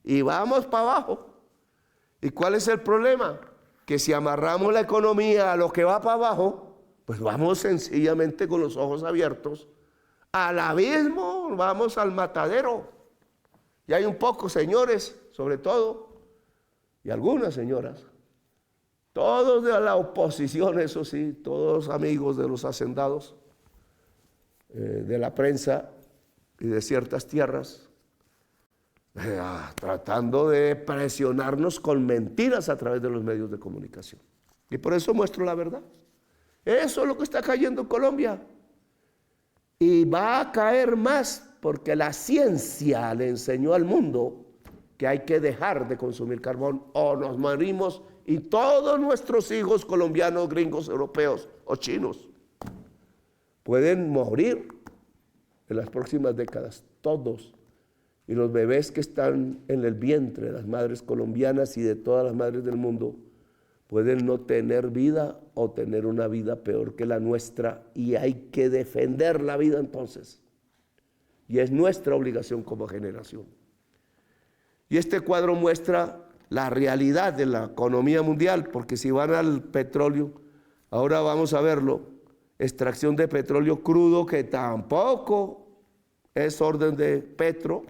B: Y vamos para abajo. ¿Y cuál es el problema? Que si amarramos la economía a lo que va para abajo, pues vamos sencillamente con los ojos abiertos al abismo, vamos al matadero. Y hay un poco, señores, sobre todo, y algunas señoras, todos de la oposición, eso sí, todos amigos de los hacendados, de la prensa y de ciertas tierras, tratando de presionarnos con mentiras a través de los medios de comunicación. Y por eso muestro la verdad. Eso es lo que está cayendo en Colombia. Y va a caer más porque la ciencia le enseñó al mundo que hay que dejar de consumir carbón o nos morimos, y todos nuestros hijos colombianos, gringos, europeos o chinos pueden morir en las próximas décadas, todos. Y los bebés que están en el vientre de las madres colombianas y de todas las madres del mundo pueden no tener vida o tener una vida peor que la nuestra, y hay que defender la vida entonces. Y es nuestra obligación como generación. Y este cuadro muestra la realidad de la economía mundial, porque si van al petróleo, ahora vamos a verlo, extracción de petróleo crudo, que tampoco es orden de Petro,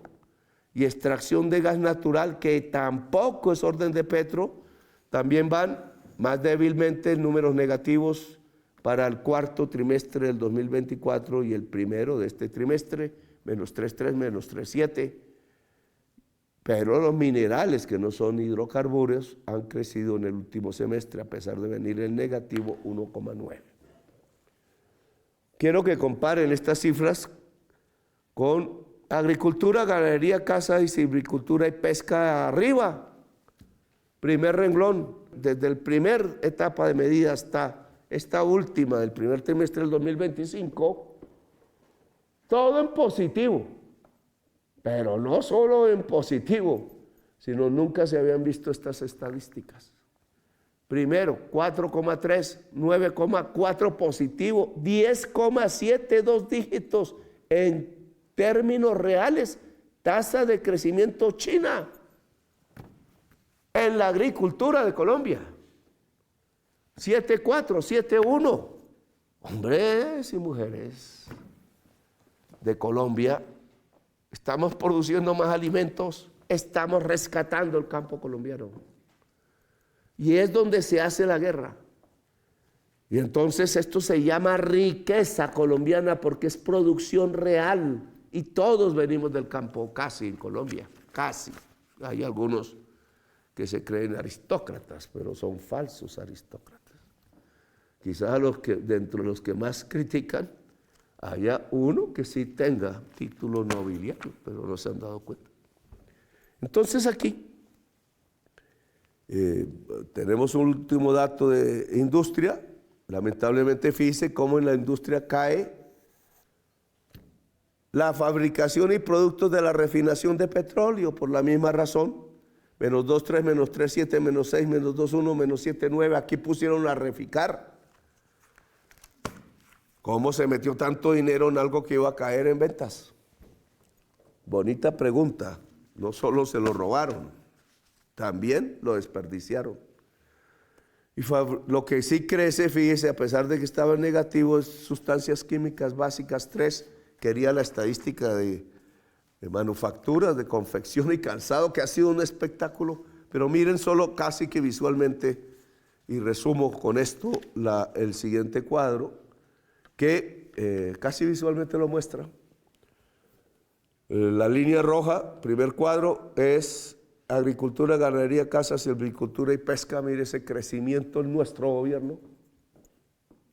B: y extracción de gas natural, que tampoco es orden de Petro, también van más débilmente en números negativos para el cuarto trimestre del 2024 y el primero de este trimestre, menos 3,3, menos 3,7. Pero los minerales que no son hidrocarburos han crecido en el último semestre, a pesar de venir en negativo 1,9. Quiero que comparen estas cifras con agricultura, ganadería, caza y silvicultura y pesca arriba. Primer renglón, desde la primera etapa de medida hasta esta última del primer trimestre del 2025, todo en positivo, pero no solo en positivo, sino nunca se habían visto estas estadísticas. Primero, 4,3, 9,4 positivo, 10,7, 2 dígitos en términos reales, tasa de crecimiento China en la agricultura de Colombia. 7,4, 7,1. Hombres y mujeres de Colombia, estamos produciendo más alimentos, estamos rescatando el campo colombiano. Y es donde se hace la guerra. Y entonces esto se llama riqueza colombiana, porque es producción real. Y todos venimos del campo, casi en Colombia, casi. Hay algunos que se creen aristócratas, pero son falsos aristócratas. Quizás dentro de los que más critican, haya uno que sí tenga título nobiliario, pero no se han dado cuenta. Entonces aquí tenemos un último dato de industria. Lamentablemente, fíjese cómo en la industria cae la fabricación y productos de la refinación de petróleo, por la misma razón. Menos 2,3, menos 3,7, menos 6, menos 2,1, menos 7,9. Aquí pusieron a reficar. ¿Cómo se metió tanto dinero en algo que iba a caer en ventas? Bonita pregunta. No solo se lo robaron, también lo desperdiciaron. Y lo que sí crece, fíjese, a pesar de que estaba en negativo, es sustancias químicas básicas 3. Quería la estadística de manufacturas, de confección y calzado, que ha sido un espectáculo. Pero miren solo casi que visualmente, y resumo con esto el siguiente cuadro, que casi visualmente lo muestra. La línea roja, primer cuadro, es agricultura, ganadería, caza, silvicultura y pesca. Mire ese crecimiento en nuestro gobierno.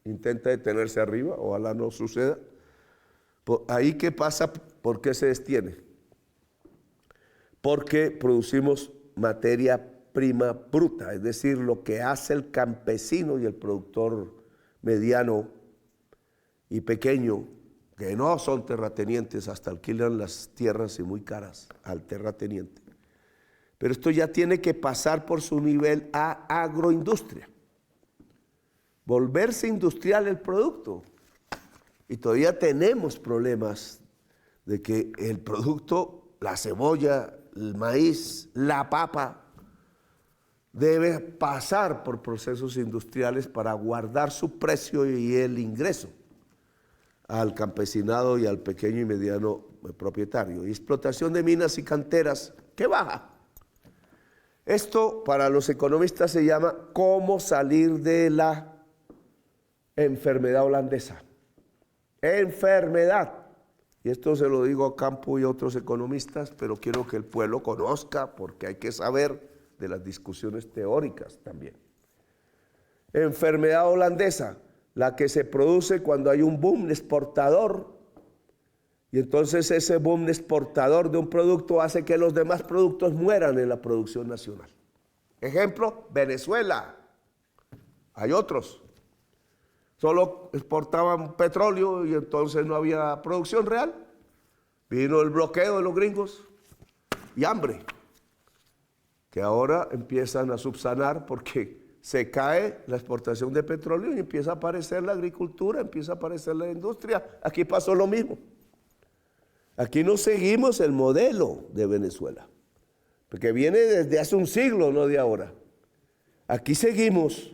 B: Intenta detenerse arriba, ojalá no suceda. Ahí, ¿qué pasa? ¿Por qué se detiene? Porque producimos materia prima bruta, es decir, lo que hace el campesino y el productor mediano y pequeño, que no son terratenientes, hasta alquilan las tierras y muy caras al terrateniente. Pero esto ya tiene que pasar por su nivel a agroindustria, volverse industrial el producto. Y todavía tenemos problemas de que el producto, la cebolla, el maíz, la papa, debe pasar por procesos industriales para guardar su precio y el ingreso al campesinado y al pequeño y mediano propietario. Y explotación de minas y canteras, que baja. Esto para los economistas se llama cómo salir de la enfermedad holandesa. Enfermedad. Y esto se lo digo a Campo y a otros economistas, pero quiero que el pueblo conozca, porque hay que saber de las discusiones teóricas también. Enfermedad holandesa, la que se produce cuando hay un boom exportador, y entonces ese boom exportador de un producto hace que los demás productos mueran en la producción nacional. Ejemplo, Venezuela. Hay otros. Solo exportaban petróleo y entonces no había producción real. Vino el bloqueo de los gringos y hambre, que ahora empiezan a subsanar porque se cae la exportación de petróleo y empieza a aparecer la agricultura, empieza a aparecer la industria. Aquí pasó lo mismo. Aquí no seguimos el modelo de Venezuela, porque viene desde hace un siglo, no de ahora. Aquí seguimos,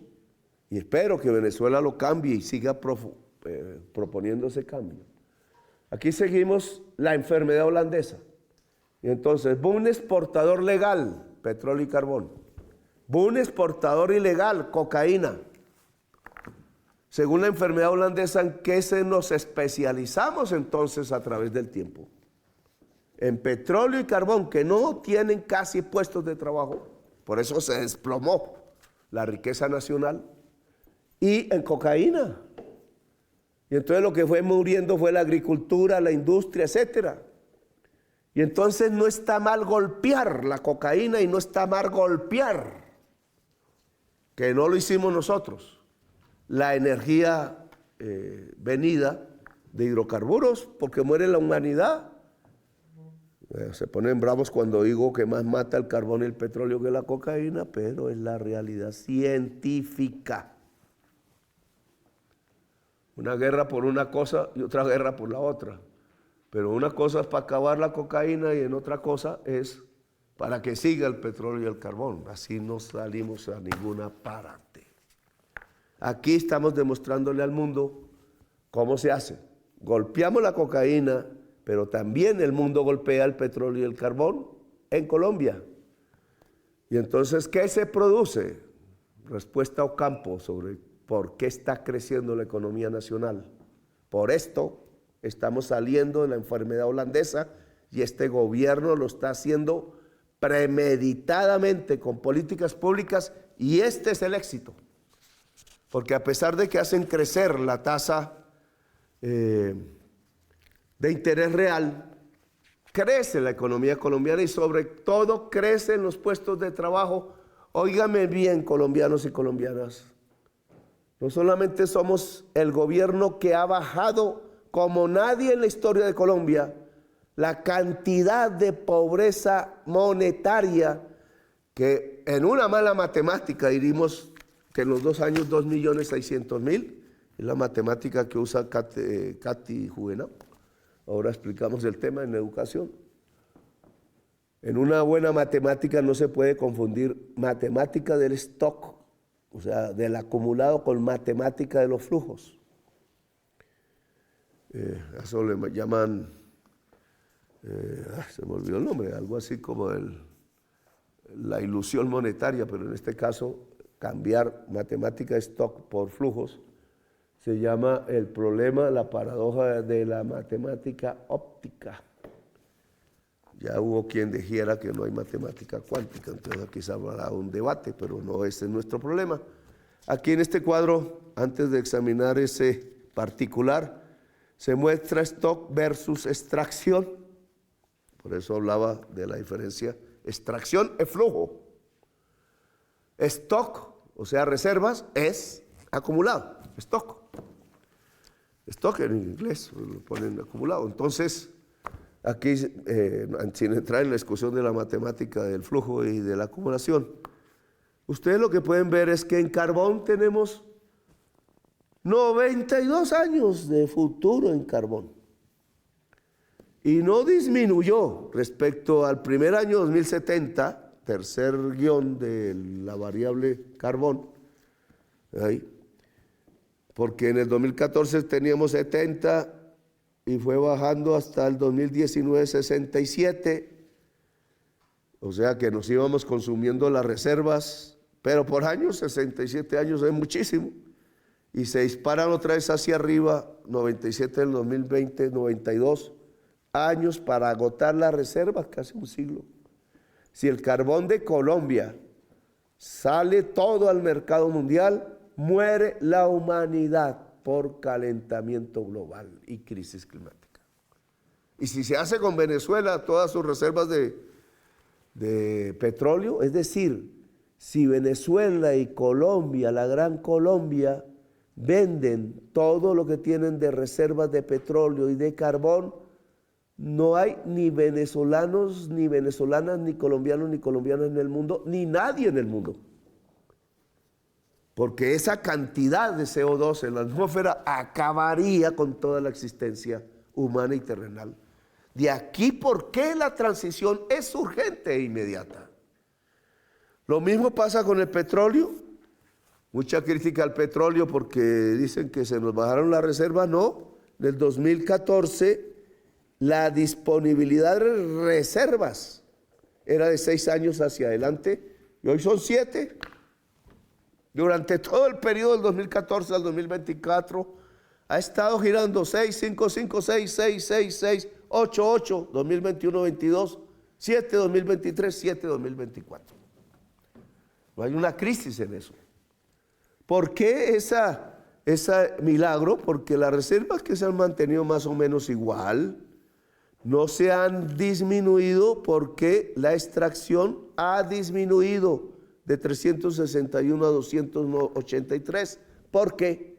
B: y espero que Venezuela lo cambie y siga proponiendo ese cambio. Aquí seguimos la enfermedad holandesa. Y entonces, un exportador legal, petróleo y carbón. Un exportador ilegal, cocaína. Según la enfermedad holandesa, ¿en qué nos especializamos entonces a través del tiempo? En petróleo y carbón, que no tienen casi puestos de trabajo. Por eso se desplomó la riqueza nacional. Y en cocaína. Y entonces lo que fue muriendo fue la agricultura, la industria, etcétera. Y entonces no está mal golpear la cocaína y no está mal golpear, que no lo hicimos nosotros, la energía venida de hidrocarburos, porque muere la humanidad. Se ponen bravos cuando digo que más mata el carbón y el petróleo que la cocaína, pero es la realidad científica. Una guerra por una cosa y otra guerra por la otra. Pero una cosa es para acabar la cocaína y en otra cosa es para que siga el petróleo y el carbón. Así no salimos a ninguna parte. Aquí estamos demostrándole al mundo cómo se hace. Golpeamos la cocaína, pero también el mundo golpea el petróleo y el carbón en Colombia. Y entonces, ¿qué se produce? Respuesta a Ocampo sobre por qué está creciendo la economía nacional. Por esto estamos saliendo de la enfermedad holandesa y este gobierno lo está haciendo premeditadamente con políticas públicas y este es el éxito. Porque a pesar de que hacen crecer la tasa de interés real, crece la economía colombiana y sobre todo crecen los puestos de trabajo. Óigame bien, colombianos y colombianas, no solamente somos el gobierno que ha bajado como nadie en la historia de Colombia la cantidad de pobreza monetaria, que en una mala matemática diríamos que en los 2 años 2.600.000, es la matemática que usa Katy Juvenal. Ahora explicamos el tema en educación. En una buena matemática no se puede confundir matemática del stock, o sea, del acumulado, con matemática de los flujos. Eso le llaman, se me olvidó el nombre, algo así como la ilusión monetaria, pero en este caso cambiar matemática de stock por flujos se llama el problema, la paradoja de la matemática óptica. Ya hubo quien dijera que no hay matemática cuántica, entonces aquí se habrá un debate, pero no ese es nuestro problema. Aquí en este cuadro, antes de examinar ese particular, se muestra stock versus extracción. Por eso hablaba de la diferencia. Extracción es flujo. Stock, o sea, reservas, es acumulado. Stock. Stock en inglés lo ponen acumulado. Entonces, aquí, sin entrar en la discusión de la matemática del flujo y de la acumulación, ustedes lo que pueden ver es que en carbón tenemos 92 años de futuro en carbón. Y no disminuyó respecto al primer año 2070, tercer guión de la variable carbón, ahí, porque en el 2014 teníamos 70 y fue bajando hasta el 2019 67, o sea que nos íbamos consumiendo las reservas, pero por años, 67 años es muchísimo. Y se disparan otra vez hacia arriba, 97 en el 2020, 92 años para agotar las reservas, casi un siglo. Si el carbón de Colombia sale todo al mercado mundial, muere la humanidad por calentamiento global y crisis climática. Y si se hace con Venezuela todas sus reservas de petróleo, es decir, si Venezuela y Colombia, la gran Colombia, venden todo lo que tienen de reservas de petróleo y de carbón, no hay ni venezolanos, ni venezolanas, ni colombianas en el mundo, ni nadie en el mundo. Porque esa cantidad de CO2 en la atmósfera acabaría con toda la existencia humana y terrenal. De aquí, ¿por qué la transición es urgente e inmediata? Lo mismo pasa con el petróleo. Mucha crítica al petróleo porque dicen que se nos bajaron las reservas. No, en el 2014 la disponibilidad de reservas era de 6 años hacia adelante y hoy son 7. Durante todo el periodo del 2014 al 2024 ha estado girando 6, 5, 5, 6, 6, 6, 6, 8, 8, 2021, 22, 7, 2023, 7, 2024. No hay una crisis en eso. ¿Por qué ese milagro? Porque las reservas que se han mantenido más o menos igual, no se han disminuido porque la extracción ha disminuido de 361 a 283. ¿Por qué?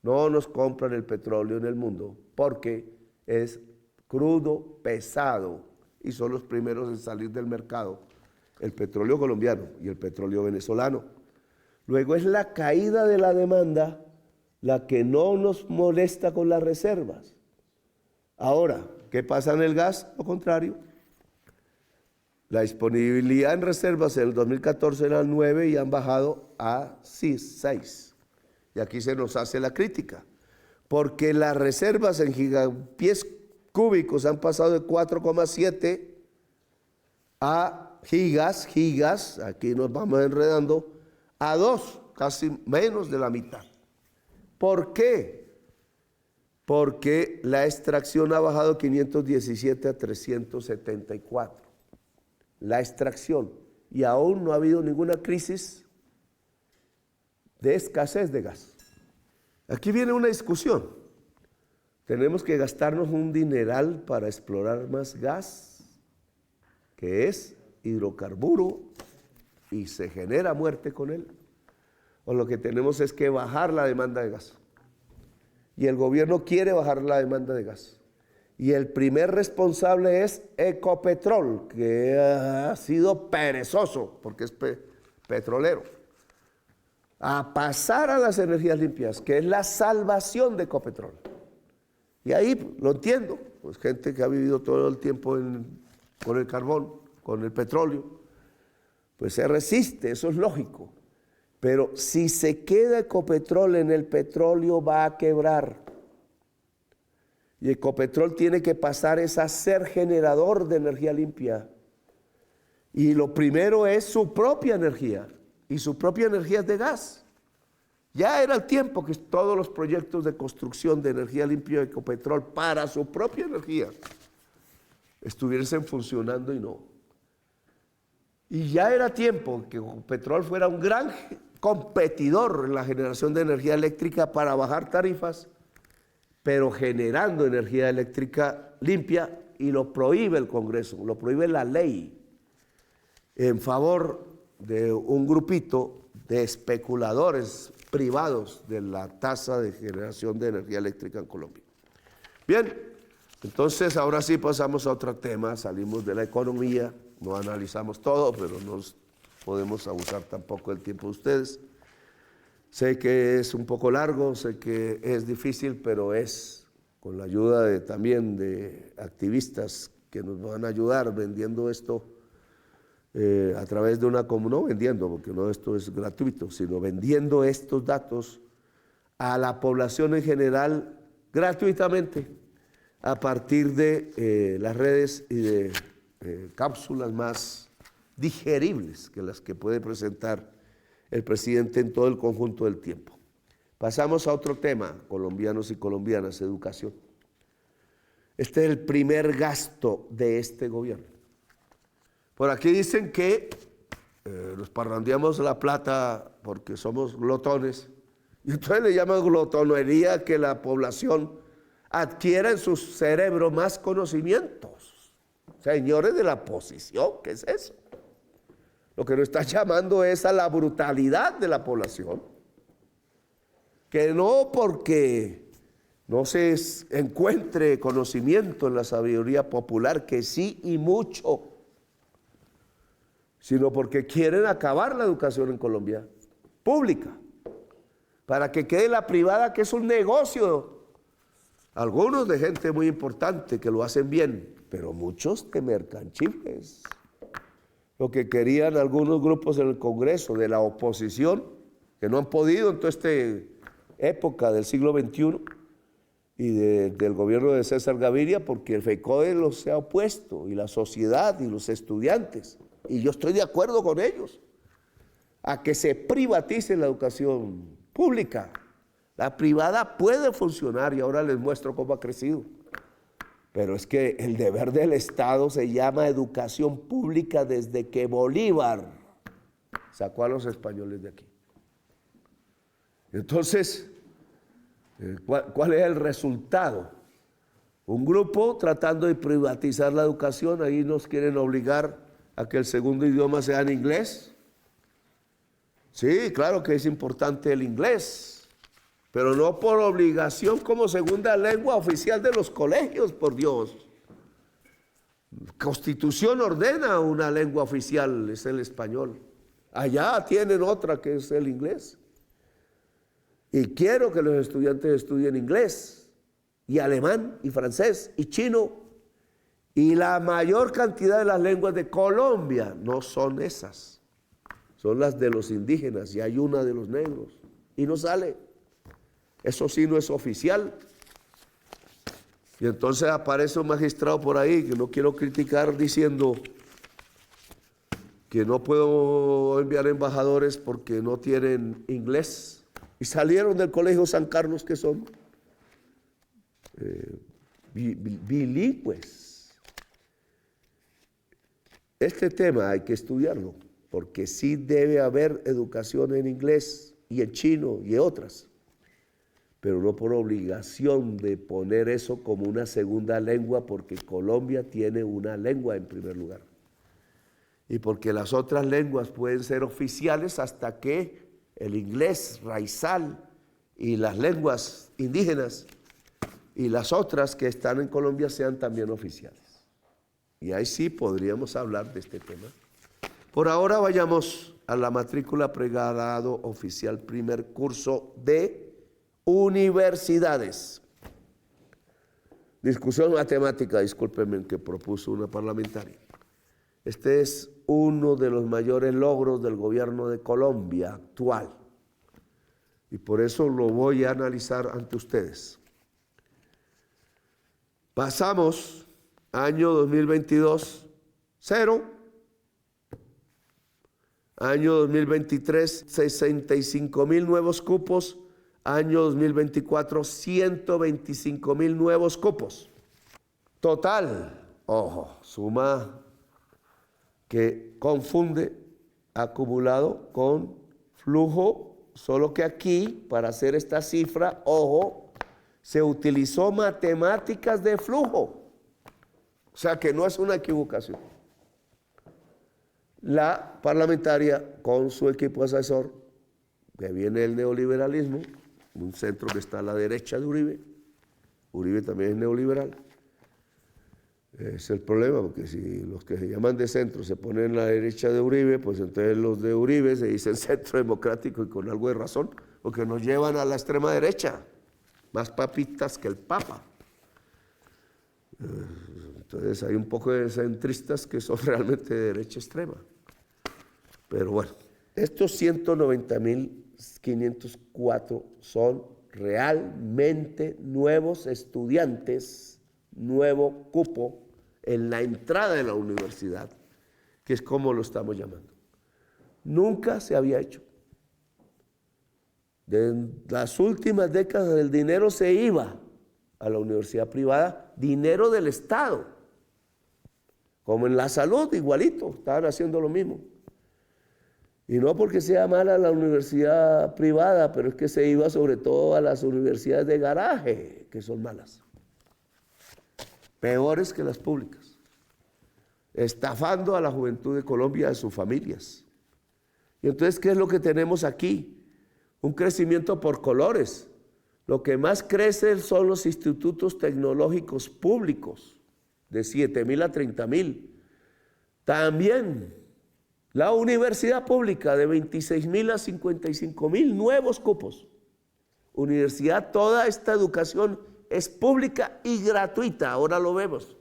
B: No nos compran el petróleo en el mundo, porque es crudo, pesado, y son los primeros en salir del mercado, el petróleo colombiano y el petróleo venezolano. Luego es la caída de la demanda la que no nos molesta con las reservas. Ahora, ¿qué pasa en el gas? Lo contrario. La disponibilidad en reservas en el 2014 eran 9 y han bajado a 6. Y aquí se nos hace la crítica, porque las reservas en gigapies cúbicos han pasado de 4,7 a gigas, aquí nos vamos enredando, a 2, casi menos de la mitad. ¿Por qué? Porque la extracción ha bajado de 517 a 374. La extracción, y aún no ha habido ninguna crisis de escasez de gas. Aquí viene una discusión. Tenemos que gastarnos un dineral para explorar más gas, que es hidrocarburo, y se genera muerte con él. O lo que tenemos es que bajar la demanda de gas. Y el gobierno quiere bajar la demanda de gas. Y el primer responsable es Ecopetrol, que ha sido perezoso, porque es petrolero, a pasar a las energías limpias, que es la salvación de Ecopetrol. Y ahí lo entiendo, pues gente que ha vivido todo el tiempo con el carbón, con el petróleo, pues se resiste, eso es lógico. Pero si se queda Ecopetrol en el petróleo, va a quebrar. Y Ecopetrol tiene que pasar a ser generador de energía limpia. Y lo primero es su propia energía. Y su propia energía es de gas. Ya era el tiempo que todos los proyectos de construcción de energía limpia de Ecopetrol para su propia energía estuviesen funcionando y no. Y ya era tiempo que Ecopetrol fuera un gran competidor en la generación de energía eléctrica para bajar tarifas, pero generando energía eléctrica limpia, y lo prohíbe el Congreso, lo prohíbe la ley, en favor de un grupito de especuladores privados de la tasa de generación de energía eléctrica en Colombia. Bien, entonces ahora sí pasamos a otro tema, salimos de la economía, no analizamos todo, pero no podemos abusar tampoco del tiempo de ustedes. Sé que es un poco largo, sé que es difícil, pero es con la ayuda también de activistas que nos van a ayudar vendiendo esto a través de una no vendiendo, porque no esto es gratuito, sino vendiendo estos datos a la población en general gratuitamente a partir de las redes y de cápsulas más digeribles que las que puede presentar el presidente en todo el conjunto del tiempo. Pasamos a otro tema, colombianos y colombianas, educación. Este es el primer gasto de este gobierno. Por aquí dicen que nos parrandeamos la plata porque somos glotones, y entonces le llaman glotonería que la población adquiera en su cerebro más conocimientos. Señores de la oposición, ¿qué es eso? Lo que nos está llamando es a la brutalidad de la población, que no porque no se encuentre conocimiento en la sabiduría popular, que sí y mucho, sino porque quieren acabar la educación en Colombia pública, para que quede la privada, que es un negocio. Algunos de gente muy importante que lo hacen bien, pero muchos de mercanchiles. Lo que querían algunos grupos en el Congreso de la oposición, que no han podido en toda esta época del siglo XXI y del gobierno de César Gaviria, porque el FECODE los se ha opuesto, y la sociedad y los estudiantes, y yo estoy de acuerdo con ellos, a que se privatice la educación pública. La privada puede funcionar y ahora les muestro cómo ha crecido. Pero es que el deber del Estado se llama educación pública desde que Bolívar sacó a los españoles de aquí. Entonces, ¿cuál es el resultado? Un grupo tratando de privatizar la educación, ahí nos quieren obligar a que el segundo idioma sea en inglés. Sí, claro que es importante el inglés, pero no por obligación como segunda lengua oficial de los colegios, por Dios. Constitución ordena una lengua oficial, es el español. Allá tienen otra que es el inglés. Y quiero que los estudiantes estudien inglés, y alemán, y francés, y chino. Y la mayor cantidad de las lenguas de Colombia no son esas. Son las de los indígenas, y hay una de los negros. Y no sale. Eso sí no es oficial. Y entonces aparece un magistrado por ahí, que no quiero criticar, diciendo que no puedo enviar embajadores porque no tienen inglés. Y salieron del Colegio San Carlos, que son bilingües. Este tema hay que estudiarlo, porque sí debe haber educación en inglés y en chino y otras, pero no por obligación de poner eso como una segunda lengua, porque Colombia tiene una lengua en primer lugar. Y porque las otras lenguas pueden ser oficiales hasta que el inglés raizal y las lenguas indígenas y las otras que están en Colombia sean también oficiales. Y ahí sí podríamos hablar de este tema. Por ahora vayamos a la matrícula pregrado oficial primer curso de universidades. Discusión matemática, discúlpenme, que propuso una parlamentaria. Este es uno de los mayores logros del gobierno de Colombia actual. Y por eso lo voy a analizar ante ustedes. Pasamos, año 2022, 0. Año 2023, 65,000 nuevos cupos. Año 2024, 125,000 nuevos cupos. Total, ojo, suma que confunde acumulado con flujo, solo que aquí, para hacer esta cifra, ojo, se utilizó matemáticas de flujo. O sea que no es una equivocación. La parlamentaria, con su equipo asesor, que viene del neoliberalismo, un centro que está a la derecha de Uribe. Uribe también es neoliberal. Es el problema, porque si los que se llaman de centro se ponen a la derecha de Uribe, pues entonces los de Uribe se dicen centro democrático, y con algo de razón, porque nos llevan a la extrema derecha, más papistas que el Papa. Entonces hay un poco de centristas que son realmente de derecha extrema. Pero bueno, estos 190,504 son realmente nuevos estudiantes, nuevo cupo en la entrada de la universidad, que es como lo estamos llamando. Nunca se había hecho. De las últimas décadas el dinero se iba a la universidad privada, dinero del Estado. Como en la salud, igualito, estaban haciendo lo mismo. Y no porque sea mala la universidad privada, pero es que se iba sobre todo a las universidades de garaje, que son malas. Peores que las públicas. Estafando a la juventud de Colombia, a sus familias. Y entonces, ¿qué es lo que tenemos aquí? Un crecimiento por colores. Lo que más crece son los institutos tecnológicos públicos, de 7.000 a 30.000. También la universidad pública, de 26.000 a 55.000 nuevos cupos. Universidad, toda esta educación es pública y gratuita, ahora lo vemos.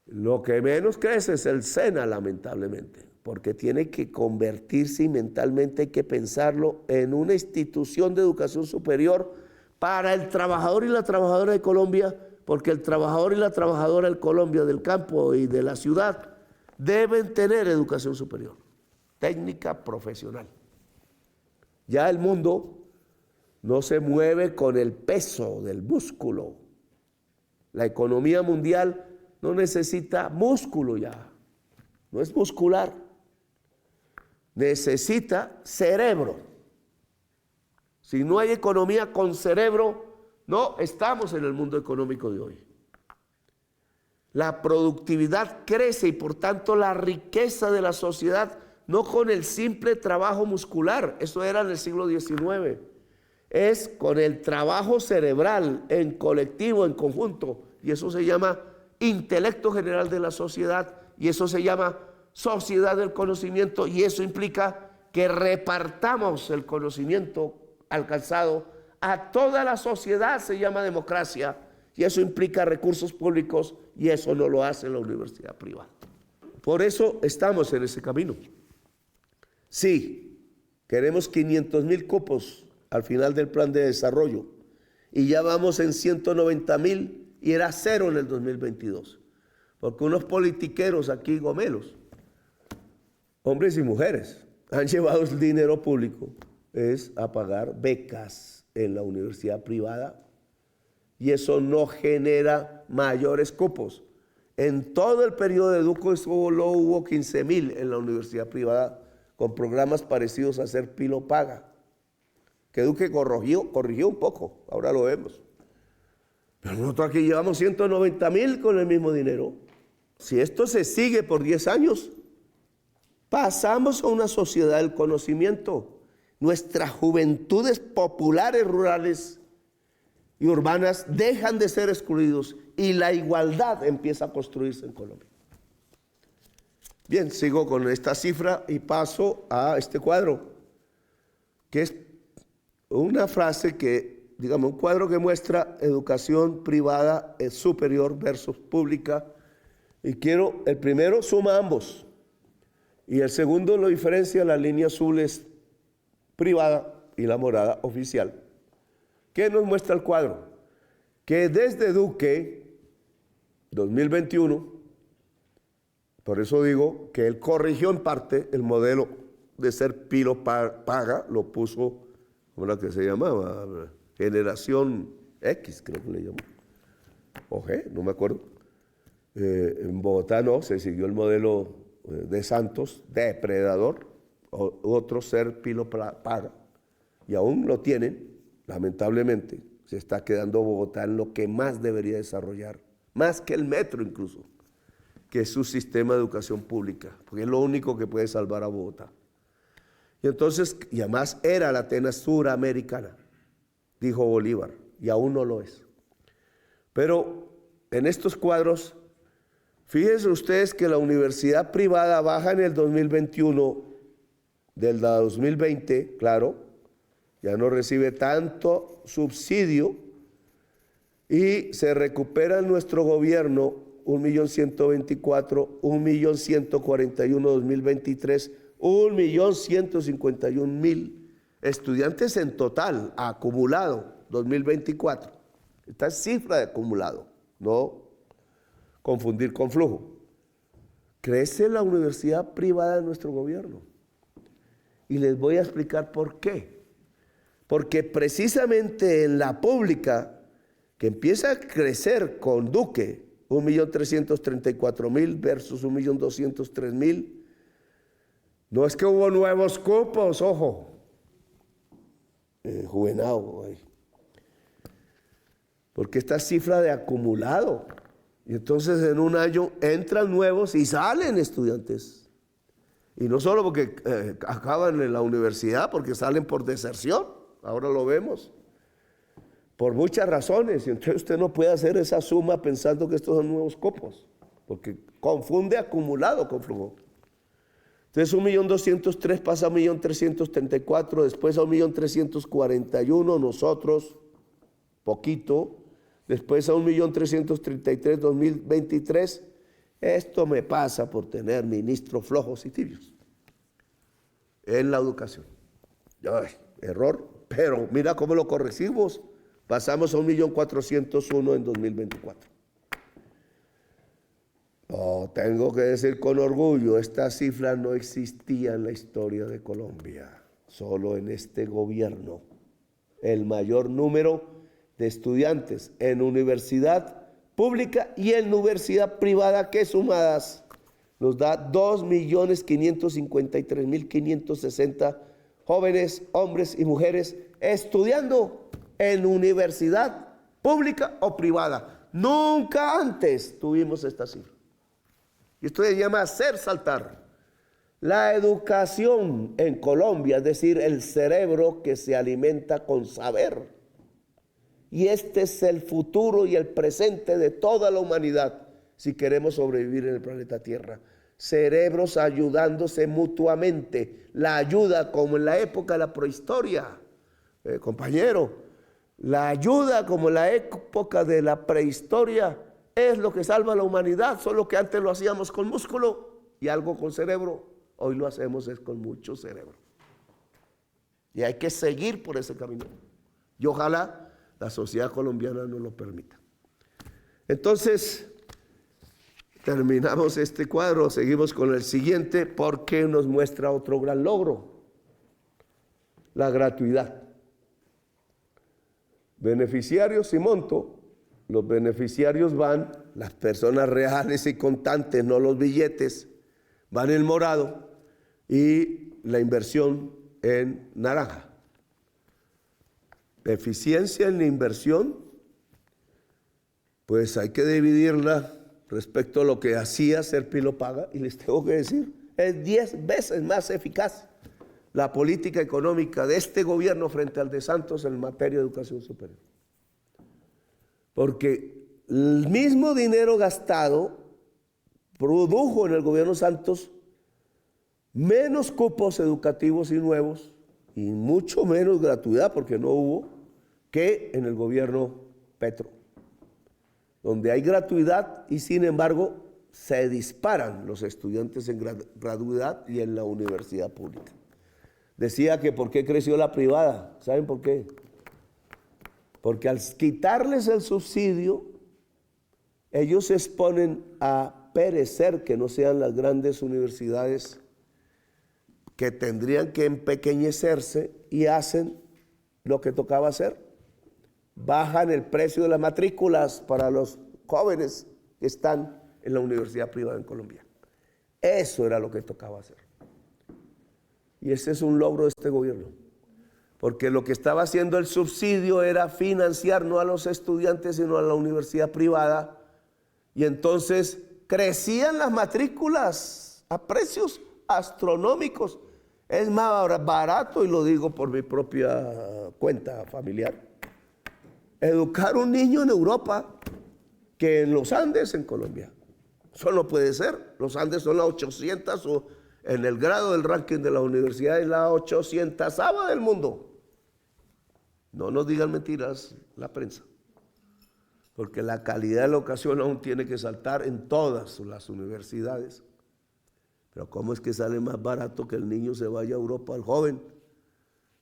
B: Lo que menos crece es el SENA, lamentablemente, porque tiene que convertirse y mentalmente hay que pensarlo en una institución de educación superior para el trabajador y la trabajadora de Colombia, porque el trabajador y la trabajadora de Colombia, del campo y de la ciudad, deben tener educación superior, técnica profesional. Ya el mundo no se mueve con el peso del músculo. La economía mundial no necesita músculo ya, no es muscular, necesita cerebro. Si no hay economía con cerebro, no estamos en el mundo económico de hoy. La productividad crece y por tanto la riqueza de la sociedad, no con el simple trabajo muscular, eso era en el siglo XIX, es con el trabajo cerebral, en colectivo, en conjunto, y eso se llama intelecto general de la sociedad, y eso se llama sociedad del conocimiento, y eso implica que repartamos el conocimiento alcanzado a toda la sociedad, se llama democracia, y eso implica recursos públicos, y eso no lo hace la universidad privada. Por eso estamos en ese camino. Sí, queremos 500.000 cupos al final del plan de desarrollo, y ya vamos en 190.000, y era cero en el 2022, porque unos politiqueros aquí gomelos, hombres y mujeres, han llevado el dinero público es a pagar becas en la universidad privada, y eso no genera mayores cupos. En todo el periodo de Duque solo hubo 15.000 en la universidad privada con programas parecidos a Ser Pilo Paga, que Duque corrigió un poco, ahora lo vemos. Pero nosotros aquí llevamos 190.000 con el mismo dinero. Si esto se sigue por 10 años, pasamos a una sociedad del conocimiento. Nuestras juventudes populares, rurales y urbanas dejan de ser excluidos y la igualdad empieza a construirse en Colombia. Bien, sigo con esta cifra y paso a este cuadro, que es una frase que, digamos, un cuadro que muestra educación privada superior versus pública, y quiero, el primero suma ambos, y el segundo lo diferencia, la línea azul es privada y la morada oficial. ¿Qué nos muestra el cuadro? Que desde Duque, 2021, por eso digo que él corrigió en parte el modelo de Ser Pilo Paga, lo puso, ¿cómo era que se llamaba? Generación X, creo que le llamó, o G, no me acuerdo. En Bogotá no, se siguió el modelo de Santos, depredador, otro Ser Pilo Paga, y aún lo tienen, lamentablemente. Se está quedando Bogotá en lo que más debería desarrollar, más que el metro incluso, que es su sistema de educación pública, porque es lo único que puede salvar a Bogotá. Y entonces, y además era la Atenas suramericana, dijo Bolívar, y aún no lo es. Pero en estos cuadros, fíjense ustedes que la universidad privada baja en el 2021 del 2020, claro, ya no recibe tanto subsidio, y se recupera en nuestro gobierno 1.124.000, 1.141.000 2023, 1.151.000 estudiantes en total, acumulado 2024. Esta es cifra de acumulado, no confundir con flujo. Crece la universidad privada de nuestro gobierno, y les voy a explicar por qué. Porque precisamente en la pública, que empieza a crecer con Duque, 1.334.000 versus 1.203.000, no es que hubo nuevos cupos, ojo, Juvenado, porque esta cifra de acumulado, y entonces en un año entran nuevos y salen estudiantes, y no solo porque acaban en la universidad, porque salen por deserción. Ahora lo vemos. por muchas razones, y entonces usted no puede hacer esa suma pensando que estos son nuevos copos, porque confunde acumulado con flujo. Entonces 1.203.000 pasa a 1.334.000, después a 1.341.000, nosotros, poquito, después a 1.333.000 2023. Esto me pasa por tener ministros flojos y tibios en la educación. Ay, error, pero mira cómo lo corregimos. Pasamos a 1.401.000 en 2024. Oh, tengo que decir con orgullo, esta cifra no existía en la historia de Colombia, solo en este gobierno. El mayor número de estudiantes en universidad pública y en universidad privada que sumadas nos da 2.553.560 jóvenes, hombres y mujeres estudiando en universidad pública o privada. Nunca antes tuvimos esta cifra. Y esto se llama hacer saltar. La educación en Colombia, es decir, el cerebro que se alimenta con saber. Y este es el futuro y el presente de toda la humanidad si queremos sobrevivir en el planeta Tierra. Cerebros ayudándose mutuamente. La ayuda como en la época de la prehistoria. Compañero, la ayuda como en la época de la prehistoria es lo que salva a la humanidad, solo que antes lo hacíamos con músculo y algo con cerebro. Hoy lo hacemos es con mucho cerebro. Y hay que seguir por ese camino. Y ojalá la sociedad colombiana nos lo permita. Entonces, terminamos este cuadro, seguimos con el siguiente, porque nos muestra otro gran logro: la gratuidad. Beneficiarios y monto. Los beneficiarios van, las personas reales y contantes, no los billetes, van en morado, y la inversión en naranja. Eficiencia en la inversión, pues hay que dividirla respecto a lo que hacía Serpilo Paga, y les tengo que decir, es 10 veces más eficaz la política económica de este gobierno frente al de Santos en materia de educación superior. Porque el mismo dinero gastado produjo en el gobierno Santos menos cupos educativos y nuevos y mucho menos gratuidad, porque no hubo, que en el gobierno Petro, donde hay gratuidad y sin embargo se disparan los estudiantes en gratuidad y en la universidad pública. Decía que ¿por qué creció la privada? ¿Saben por qué? Porque al quitarles el subsidio, ellos se exponen a perecer, que no sean las grandes universidades que tendrían que empequeñecerse, y hacen lo que tocaba hacer. Bajan el precio de las matrículas para los jóvenes que están en la universidad privada en Colombia. Eso era lo que tocaba hacer. Y ese es un logro de este gobierno. Porque lo que estaba haciendo el subsidio era financiar no a los estudiantes, sino a la universidad privada. Y entonces crecían las matrículas a precios astronómicos. Es más barato, y lo digo por mi propia cuenta familiar, educar a un niño en Europa que en los Andes en Colombia. Eso no puede ser. Los Andes son las 800, o en el grado del ranking de la universidad es la 800ª del mundo. No nos digan mentiras la prensa, porque la calidad de la educación aún tiene que saltar en todas las universidades. Pero ¿cómo es que sale más barato que el niño se vaya a Europa, el joven,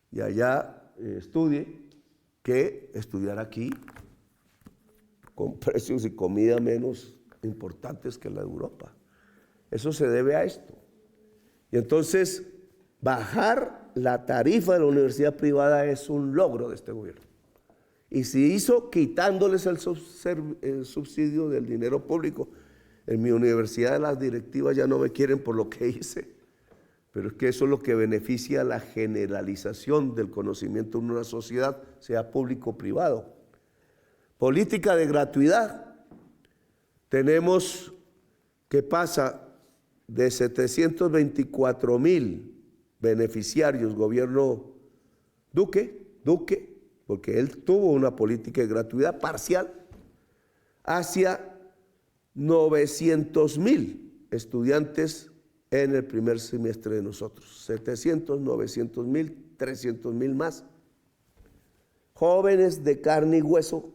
B: y allá estudie, que estudiar aquí con precios y comida menos importantes que la de Europa? Eso se debe a esto. Y entonces bajar la tarifa de la universidad privada es un logro de este gobierno. Y se hizo quitándoles el subsidio del dinero público. En mi universidad las directivas ya no me quieren por lo que hice, pero es que eso es lo que beneficia la generalización del conocimiento en una sociedad, sea público o privado. Política de gratuidad. Tenemos que pasa de 724.000 beneficiarios, gobierno Duque, porque él tuvo una política de gratuidad parcial hacia 900,000 estudiantes en el primer semestre de nosotros. 700, 900,000, 300,000 más. Jóvenes de carne y hueso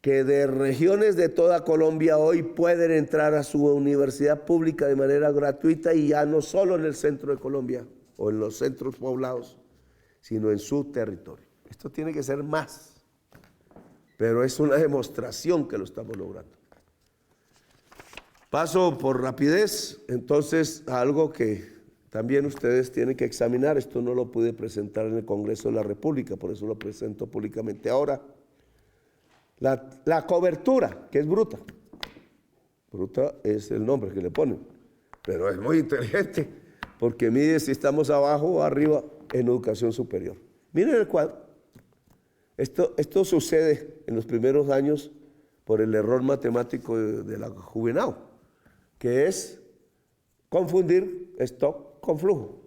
B: que de regiones de toda Colombia hoy pueden entrar a su universidad pública de manera gratuita, y ya no solo en el centro de Colombia o en los centros poblados, sino en su territorio. Esto tiene que ser más, pero es una demostración que lo estamos logrando. Paso por rapidez, entonces, a algo que también ustedes tienen que examinar. Esto no lo pude presentar en el Congreso de la República, por eso lo presento públicamente ahora. La cobertura, que es bruta. Bruta es el nombre que le ponen, pero es muy inteligente, porque mide si estamos abajo o arriba en educación superior. Miren el cuadro. Esto sucede en los primeros años por el error matemático de la Juvenal, que es confundir stock con flujo.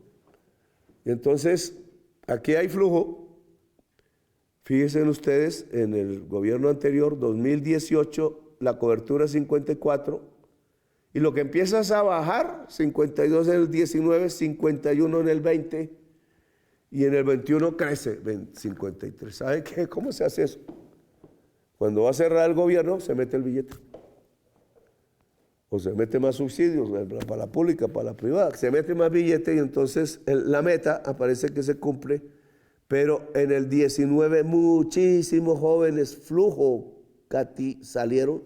B: Y entonces, aquí hay flujo. Fíjense ustedes, en el gobierno anterior, 2018, la cobertura es 54, y lo que empiezas a bajar, 52 en el 19, 51 en el 20, y en el 21 crece, 53. ¿Saben qué? ¿Cómo se hace eso? Cuando va a cerrar el gobierno, se mete el billete. O se mete más subsidios, para la pública, para la privada, se mete más billete, y entonces la meta aparece que se cumple. Pero en el 19 muchísimos jóvenes flujo Cati salieron,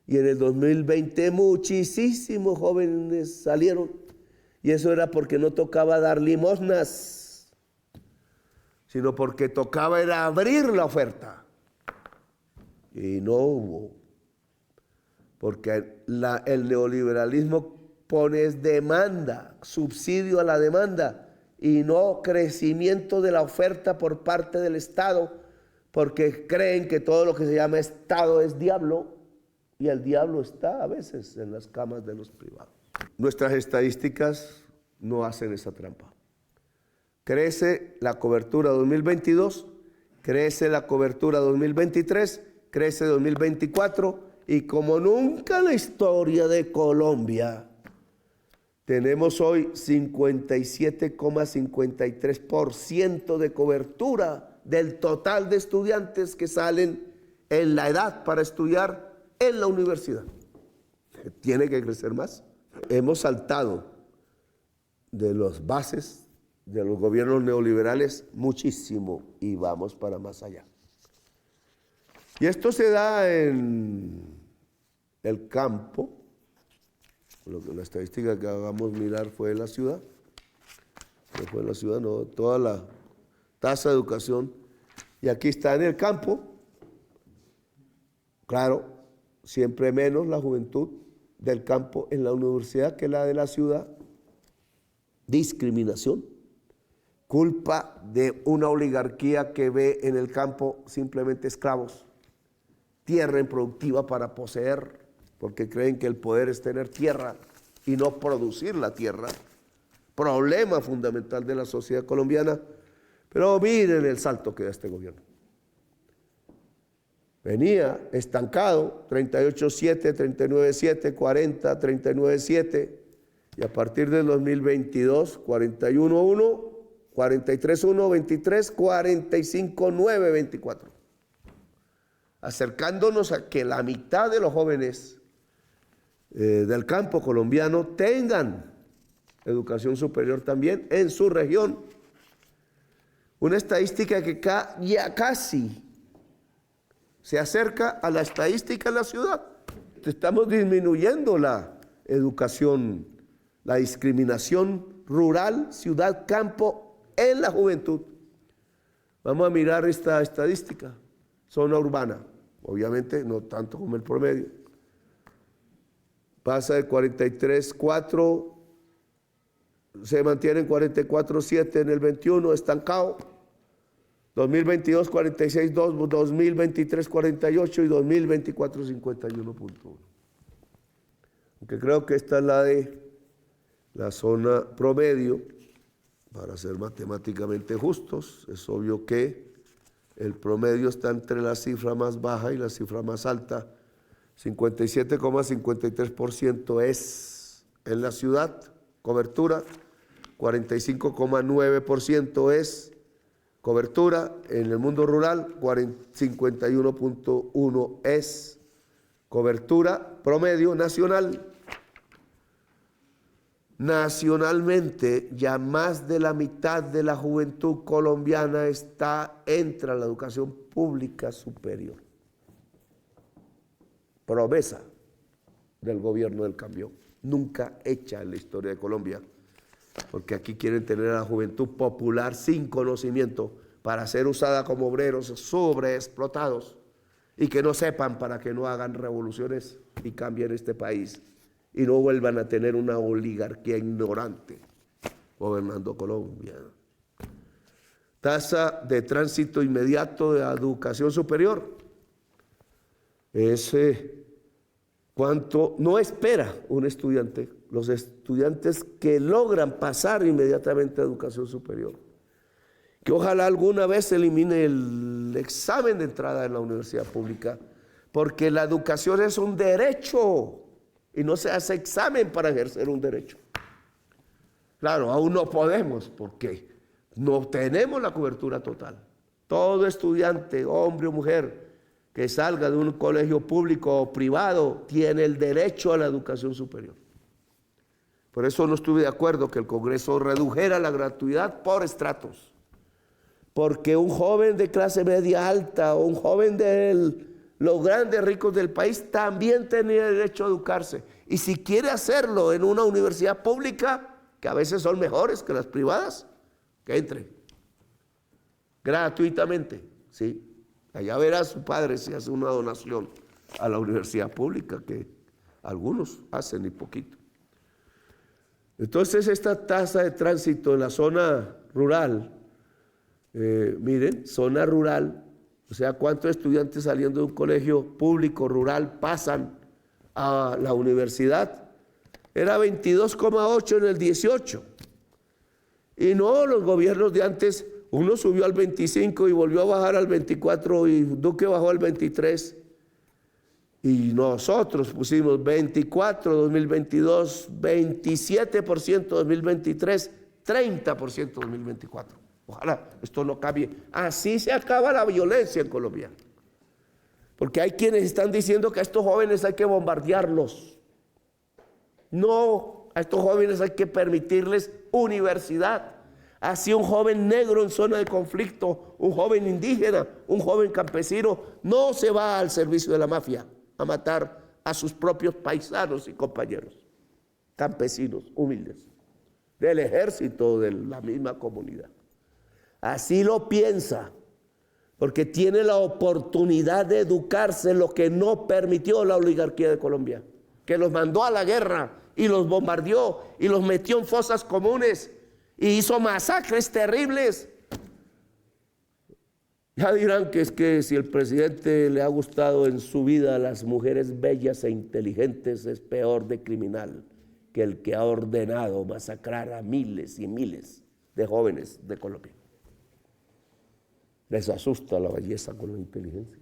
B: y en el 2020 muchísimos jóvenes salieron, y eso era porque no tocaba dar limosnas, sino porque tocaba era abrir la oferta, y no hubo, porque el neoliberalismo pone demanda, subsidio a la demanda, y no crecimiento de la oferta por parte del Estado, porque creen que todo lo que se llama Estado es diablo, y el diablo está a veces en las camas de los privados. Nuestras estadísticas no hacen esa trampa. Crece la cobertura 2022, crece la cobertura 2023, crece 2024, y como nunca en la historia de Colombia, tenemos hoy 57,53% de cobertura del total de estudiantes que salen en la edad para estudiar en la universidad. Tiene que crecer más. Hemos saltado de las bases de los gobiernos neoliberales muchísimo, y vamos para más allá. Y esto se da en el campo. La estadística que hagamos mirar fue en la ciudad. No fue en la ciudad, no, toda la tasa de educación. Y aquí está en el campo. Claro, siempre menos la juventud del campo en la universidad que la de la ciudad. Discriminación. Culpa de una oligarquía que ve en el campo simplemente esclavos. Tierra improductiva para poseer, porque creen que el poder es tener tierra y no producir la tierra. Problema fundamental de la sociedad colombiana. Pero miren el salto que da este gobierno. Venía estancado, 38.7, 39.7, 40, 39.7, y a partir del 2022, 41.1, 43.1, 23, 45.9, 24. Acercándonos a que la mitad de los jóvenes del campo colombiano tengan educación superior también en su región. Una estadística que ya casi se acerca a la estadística en la ciudad. Estamos disminuyendo la educación, la discriminación rural, ciudad, campo en la juventud. Vamos a mirar esta estadística. Zona urbana, obviamente no tanto como el promedio. Pasa de 43.4, se mantiene en 44.7 en el 21, estancado. 2022, 46.2, 2023, 48 y 2024, 51.1. Aunque creo que esta es la de la zona promedio, para ser matemáticamente justos. Es obvio que El promedio está entre la cifra más baja y la cifra más alta. 57,53% es en la ciudad, cobertura. 45,9% es cobertura. En el mundo rural, 51,1% es cobertura promedio nacional. Nacionalmente, ya más de la mitad de la juventud colombiana entra a la educación pública superior. Promesa del gobierno del cambio, nunca hecha en la historia de Colombia, porque aquí quieren tener a la juventud popular sin conocimiento para ser usada como obreros sobreexplotados y que no sepan, para que no hagan revoluciones y cambien este país y no vuelvan a tener una oligarquía ignorante gobernando Colombia. Tasa de tránsito inmediato de educación superior. Es cuánto no espera un estudiante, los estudiantes que logran pasar inmediatamente a educación superior. Que ojalá alguna vez se elimine el examen de entrada en la universidad pública, porque la educación es un derecho y no se hace examen para ejercer un derecho. Claro, aún no podemos porque no tenemos la cobertura total. Todo estudiante, hombre o mujer, que salga de un colegio público o privado tiene el derecho a la educación superior. Por eso no estuve de acuerdo que el Congreso redujera la gratuidad por estratos. Porque un joven de clase media alta o un joven de los grandes ricos del país también tenía derecho a educarse. Y si quiere hacerlo en una universidad pública, que a veces son mejores que las privadas, que entre gratuitamente, ¿sí? Allá verá su padre si hace una donación a la universidad pública, que algunos hacen y poquito. Entonces esta tasa de tránsito en la zona rural, miren, zona rural, o sea, ¿cuántos estudiantes saliendo de un colegio público rural pasan a la universidad? Era 22,8 en el 18. Y no, los gobiernos de antes, uno subió al 25 y volvió a bajar al 24 y Duque bajó al 23. Y nosotros pusimos 24 2022, 27% 2023, 30% 2024. Ojalá esto no cambie. Así se acaba la violencia en Colombia. Porque hay quienes están diciendo que a estos jóvenes hay que bombardearlos. No, a estos jóvenes hay que permitirles universidad. Así un joven negro en zona de conflicto, un joven indígena, un joven campesino, no se va al servicio de la mafia a matar a sus propios paisanos y compañeros, campesinos humildes, del ejército de la misma comunidad. Así lo piensa, porque tiene la oportunidad de educarse, lo que no permitió la oligarquía de Colombia, que los mandó a la guerra y los bombardeó y los metió en fosas comunes y hizo masacres terribles. Ya dirán que es que si el presidente le ha gustado en su vida a las mujeres bellas e inteligentes, es peor de criminal que el que ha ordenado masacrar a miles y miles de jóvenes de Colombia. Les asusta la belleza con la inteligencia.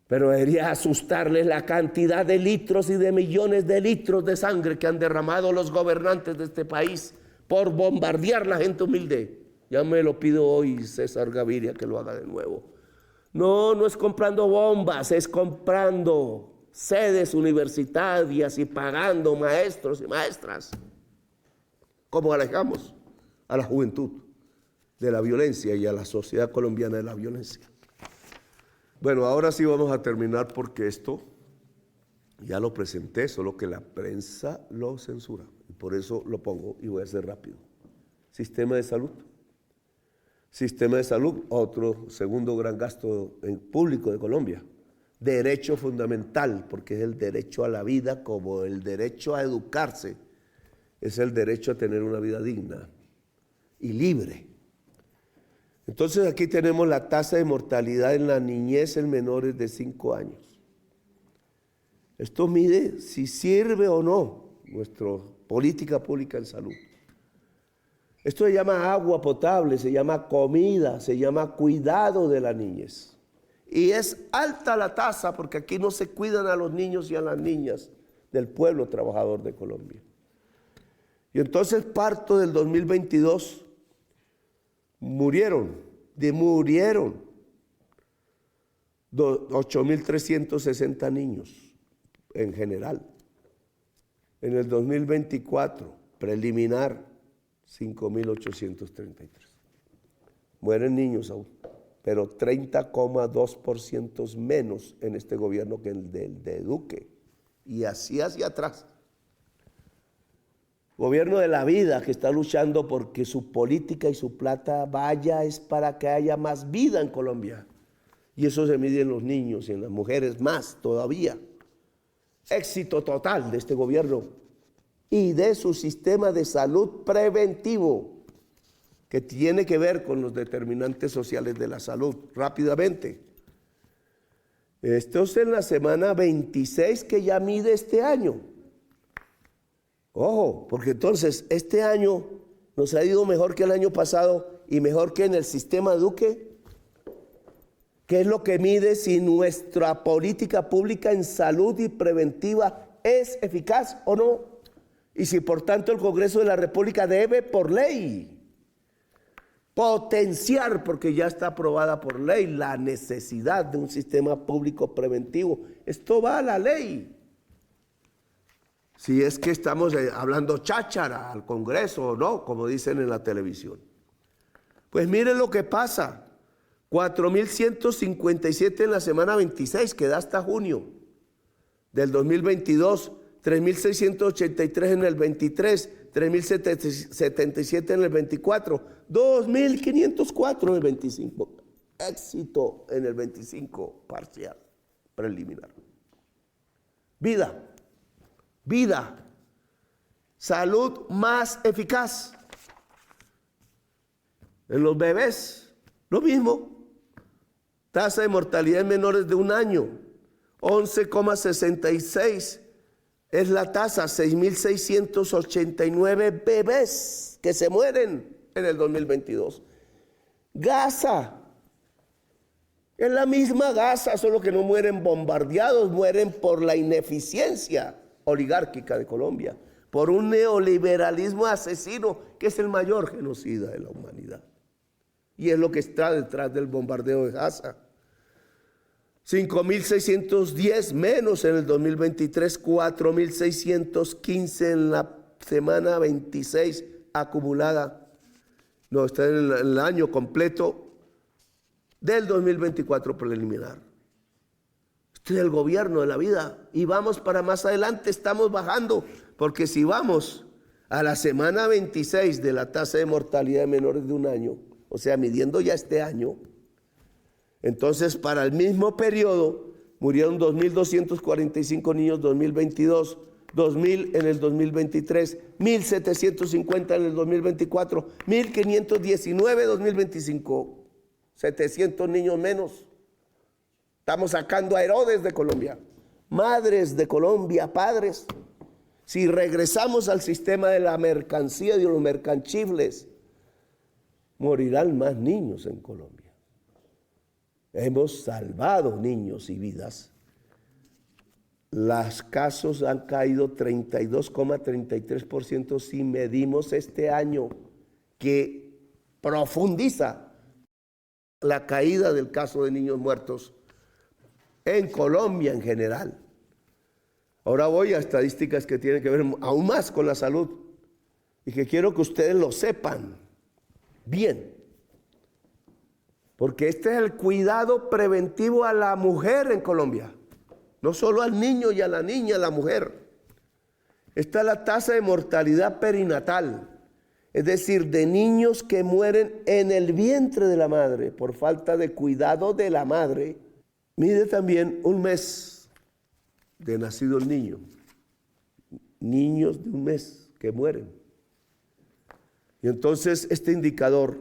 B: Pero debería asustarles la cantidad de litros y de millones de litros de sangre que han derramado los gobernantes de este país por bombardear la gente humilde. Ya me lo pido hoy César Gaviria que lo haga de nuevo. No, no es comprando bombas, es comprando sedes universitarias y pagando maestros y maestras. ¿Cómo alejamos a la juventud de la violencia y a la sociedad colombiana de la violencia? Bueno, ahora sí vamos a terminar porque esto ya lo presenté, solo que la prensa lo censura. Y por eso lo pongo y voy a ser rápido. Sistema de salud. Sistema de salud, otro segundo gran gasto público de Colombia. Derecho fundamental, porque es el derecho a la vida como el derecho a educarse. Es el derecho a tener una vida digna y libre. Entonces aquí tenemos la tasa de mortalidad en la niñez en menores de 5 años. Esto mide si sirve o no nuestra política pública en salud. Esto se llama agua potable, se llama comida, se llama cuidado de la niñez. Y es alta la tasa porque aquí no se cuidan a los niños y a las niñas del pueblo trabajador de Colombia. Y entonces parto del 2022, murieron 8.360 niños en general. En el 2024, preliminar, 5.833. Mueren niños aún, pero 30,2% menos en este gobierno que el de Duque. Y así hacia atrás. Gobierno de la vida que está luchando porque su política y su plata vaya es para que haya más vida en Colombia. Y eso se mide en los niños y en las mujeres más todavía. Éxito total de este gobierno y de su sistema de salud preventivo que tiene que ver con los determinantes sociales de la salud. Rápidamente. Esto es en la semana 26 que ya mide este año. Ojo, porque entonces este año nos ha ido mejor que el año pasado y mejor que en el sistema Duque. ¿Qué es lo que mide si nuestra política pública en salud y preventiva es eficaz o no? Y si por tanto el Congreso de la República debe por ley potenciar, porque ya está aprobada por ley, la necesidad de un sistema público preventivo. Esto va a la ley. Si es que estamos hablando cháchara al Congreso o no, como dicen en la televisión. Pues miren lo que pasa. 4.157 en la semana 26, que da hasta junio del 2022. 3.683 en el 23. 3.077 en el 24. 2.504 en el 25. Éxito en el 25 parcial, preliminar. Vida. Salud más eficaz. En los bebés, lo mismo. Tasa de mortalidad en menores de 1 año, 11,66 es la tasa, 6.689 bebés que se mueren en el 2022. Gaza, es la misma Gaza, solo que no mueren bombardeados, mueren por la ineficiencia oligárquica de Colombia, por un neoliberalismo asesino que es el mayor genocida de la humanidad. Y es lo que está detrás del bombardeo de Gaza. 5.610 menos en el 2023, 4.615 en la semana 26 acumulada. No, está en el año completo del 2024 preliminar. Esto es el gobierno de la vida. Y vamos para más adelante, estamos bajando. Porque si vamos a la semana 26 de la tasa de mortalidad de menores de 1 año, o sea, midiendo ya este año, entonces para el mismo periodo murieron 2.245 niños 2022, 2.000 en el 2023, 1.750 en el 2024, 1.519 en 2025, 700 niños menos. Estamos sacando a Herodes de Colombia, madres de Colombia, padres. Si regresamos al sistema de la mercancía y de los mercanchibles, morirán más niños en Colombia. Hemos salvado niños y vidas. Los casos han caído 32,33% si medimos este año, que profundiza la caída del caso de niños muertos en Colombia en general. Ahora voy a estadísticas que tienen que ver aún más con la salud y que quiero que ustedes lo sepan bien, porque este es el cuidado preventivo a la mujer en Colombia, no solo al niño y a la niña, a la mujer. Esta es la tasa de mortalidad perinatal, es decir, de niños que mueren en el vientre de la madre por falta de cuidado de la madre. Mide también 1 mes de nacido el niño, niños de 1 mes que mueren. Y entonces este indicador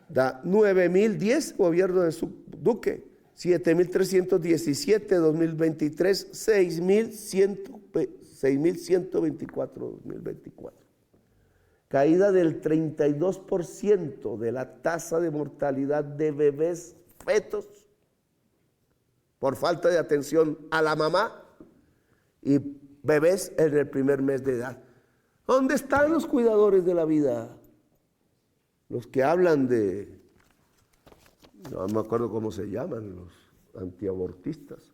B: da 9.010 gobierno de Duque, 7.317 2023, 6.124 2024. caída del 32% de la tasa de mortalidad de bebés fetos por falta de atención a la mamá y bebés en el primer mes de edad. ¿Dónde están los cuidadores de la vida? Los que hablan de, no me acuerdo cómo se llaman, los antiabortistas.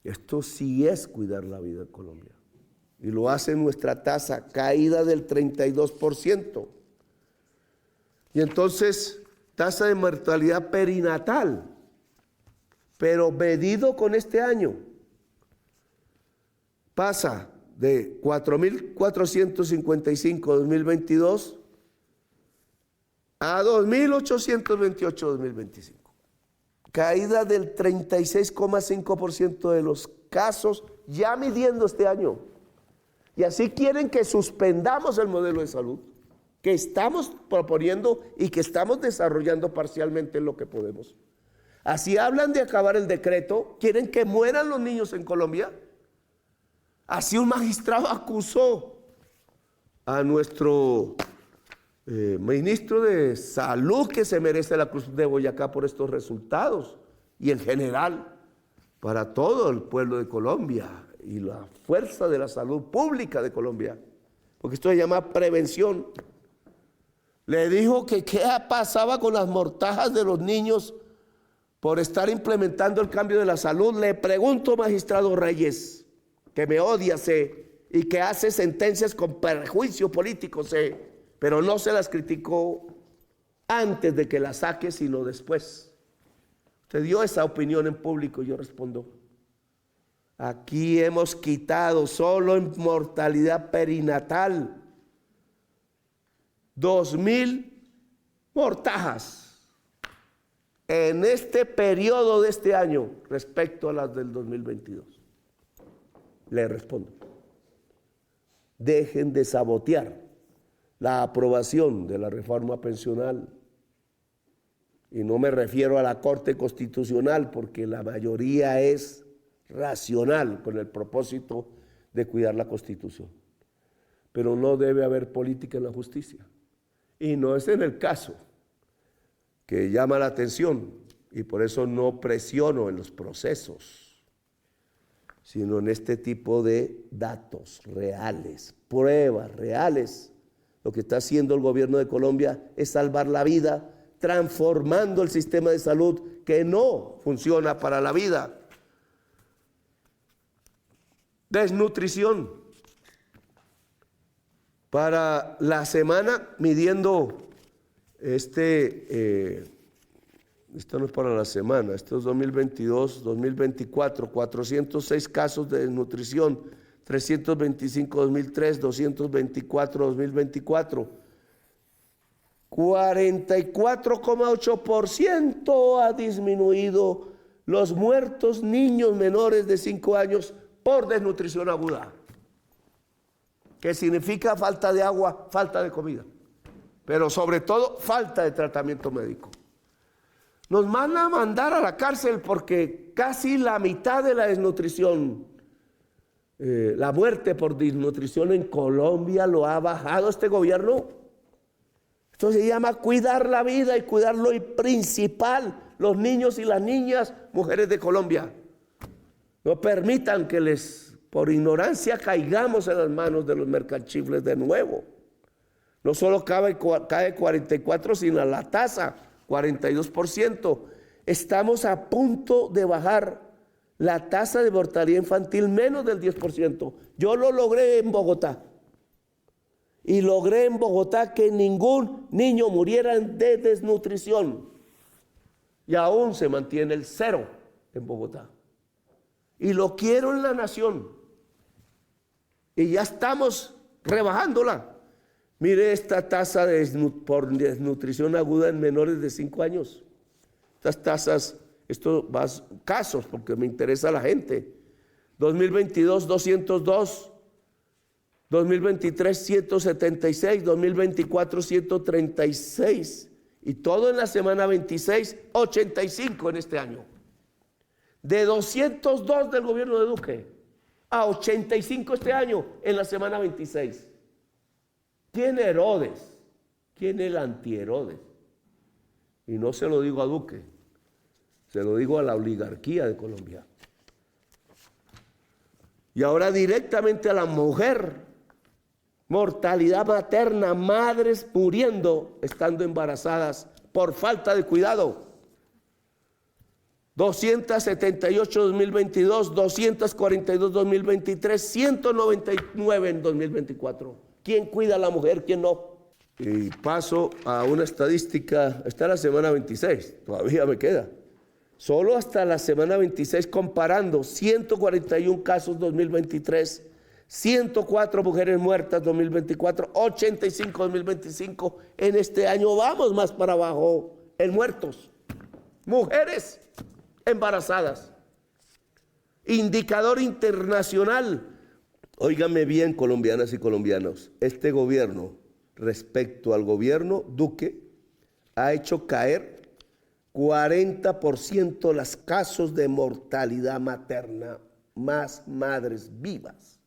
B: Esto sí es cuidar la vida en Colombia. Y lo hace nuestra tasa, caída del 32%. Y entonces, tasa de mortalidad perinatal, pero medido con este año, pasa de 4.455 2022 a 2.828 2025. Caída del 36,5% de los casos ya midiendo este año. Y así quieren que suspendamos el modelo de salud que estamos proponiendo y que estamos desarrollando parcialmente en lo que podemos. Así hablan de acabar el decreto, quieren que mueran los niños en Colombia. Así un magistrado acusó a nuestro ministro de Salud, que se merece la Cruz de Boyacá por estos resultados, y en general para todo el pueblo de Colombia y la fuerza de la salud pública de Colombia, porque esto se llama prevención. Le dijo que qué pasaba con las mortajas de los niños por estar implementando el cambio de la salud. Le pregunto, magistrado Reyes, que me odia, sé, y que hace sentencias con perjuicio político, sé, pero no se las criticó antes de que las saque, sino después. Usted dio esa opinión en público y yo respondo. Aquí hemos quitado solo en mortalidad perinatal 2.000 mortajas en este periodo de este año respecto a las del 2022. Le respondo. Dejen de sabotear la aprobación de la reforma pensional. Y no me refiero a la Corte Constitucional, porque la mayoría es racional con el propósito de cuidar la Constitución. Pero no debe haber política en la justicia. Y no es en el caso que llama la atención, y por eso no presiono en los procesos, sino en este tipo de datos reales, pruebas reales. Lo que está haciendo el gobierno de Colombia es salvar la vida, transformando el sistema de salud que no funciona para la vida. Desnutrición. Para la semana, midiendo esto no es para la semana, esto es 2022, 2024, 406 casos de desnutrición, 325 2003, 224 2024, 44,8% ha disminuido los muertos niños menores de 5 años por desnutrición aguda, que significa falta de agua, falta de comida, pero sobre todo falta de tratamiento médico. Nos van a mandar a la cárcel porque casi la mitad de la desnutrición, la muerte por desnutrición en Colombia lo ha bajado este gobierno. Esto se llama cuidar la vida y cuidar lo principal, los niños y las niñas, mujeres de Colombia. No permitan que por ignorancia caigamos en las manos de los mercachifles de nuevo. No solo cae 44, sino la tasa, 42%. Estamos a punto de bajar la tasa de mortalidad infantil menos del 10%. Yo lo logré en Bogotá. Y logré en Bogotá que ningún niño muriera de desnutrición. Y aún se mantiene el 0 en Bogotá. Y lo quiero en la nación. Y ya estamos rebajándola. Mire esta tasa por desnutrición aguda en menores de 5 años. Estas tasas, casos, porque me interesa la gente. 2022, 202. 2023, 176. 2024, 136. Y todo en la semana 26, 85 en este año. De 202 del gobierno de Duque a 85 este año en la semana 26. ¿Quién Herodes? ¿Quién el anti-Herodes? Y no se lo digo a Duque, se lo digo a la oligarquía de Colombia. Y ahora directamente a la mujer. Mortalidad materna, madres muriendo estando embarazadas por falta de cuidado. 278 en 2022, 242 en 2023, 199 en 2024. ¿Quién cuida a la mujer, quién no? Y paso a una estadística, está la semana 26, todavía me queda. Solo hasta la semana 26 comparando 141 casos 2023, 104 mujeres muertas 2024, 85 2025. En este año vamos más para abajo en muertos. Mujeres embarazadas. Indicador internacional. Óiganme bien, colombianas y colombianos. Este gobierno, respecto al gobierno Duque, ha hecho caer 40% los casos de mortalidad materna, más madres vivas,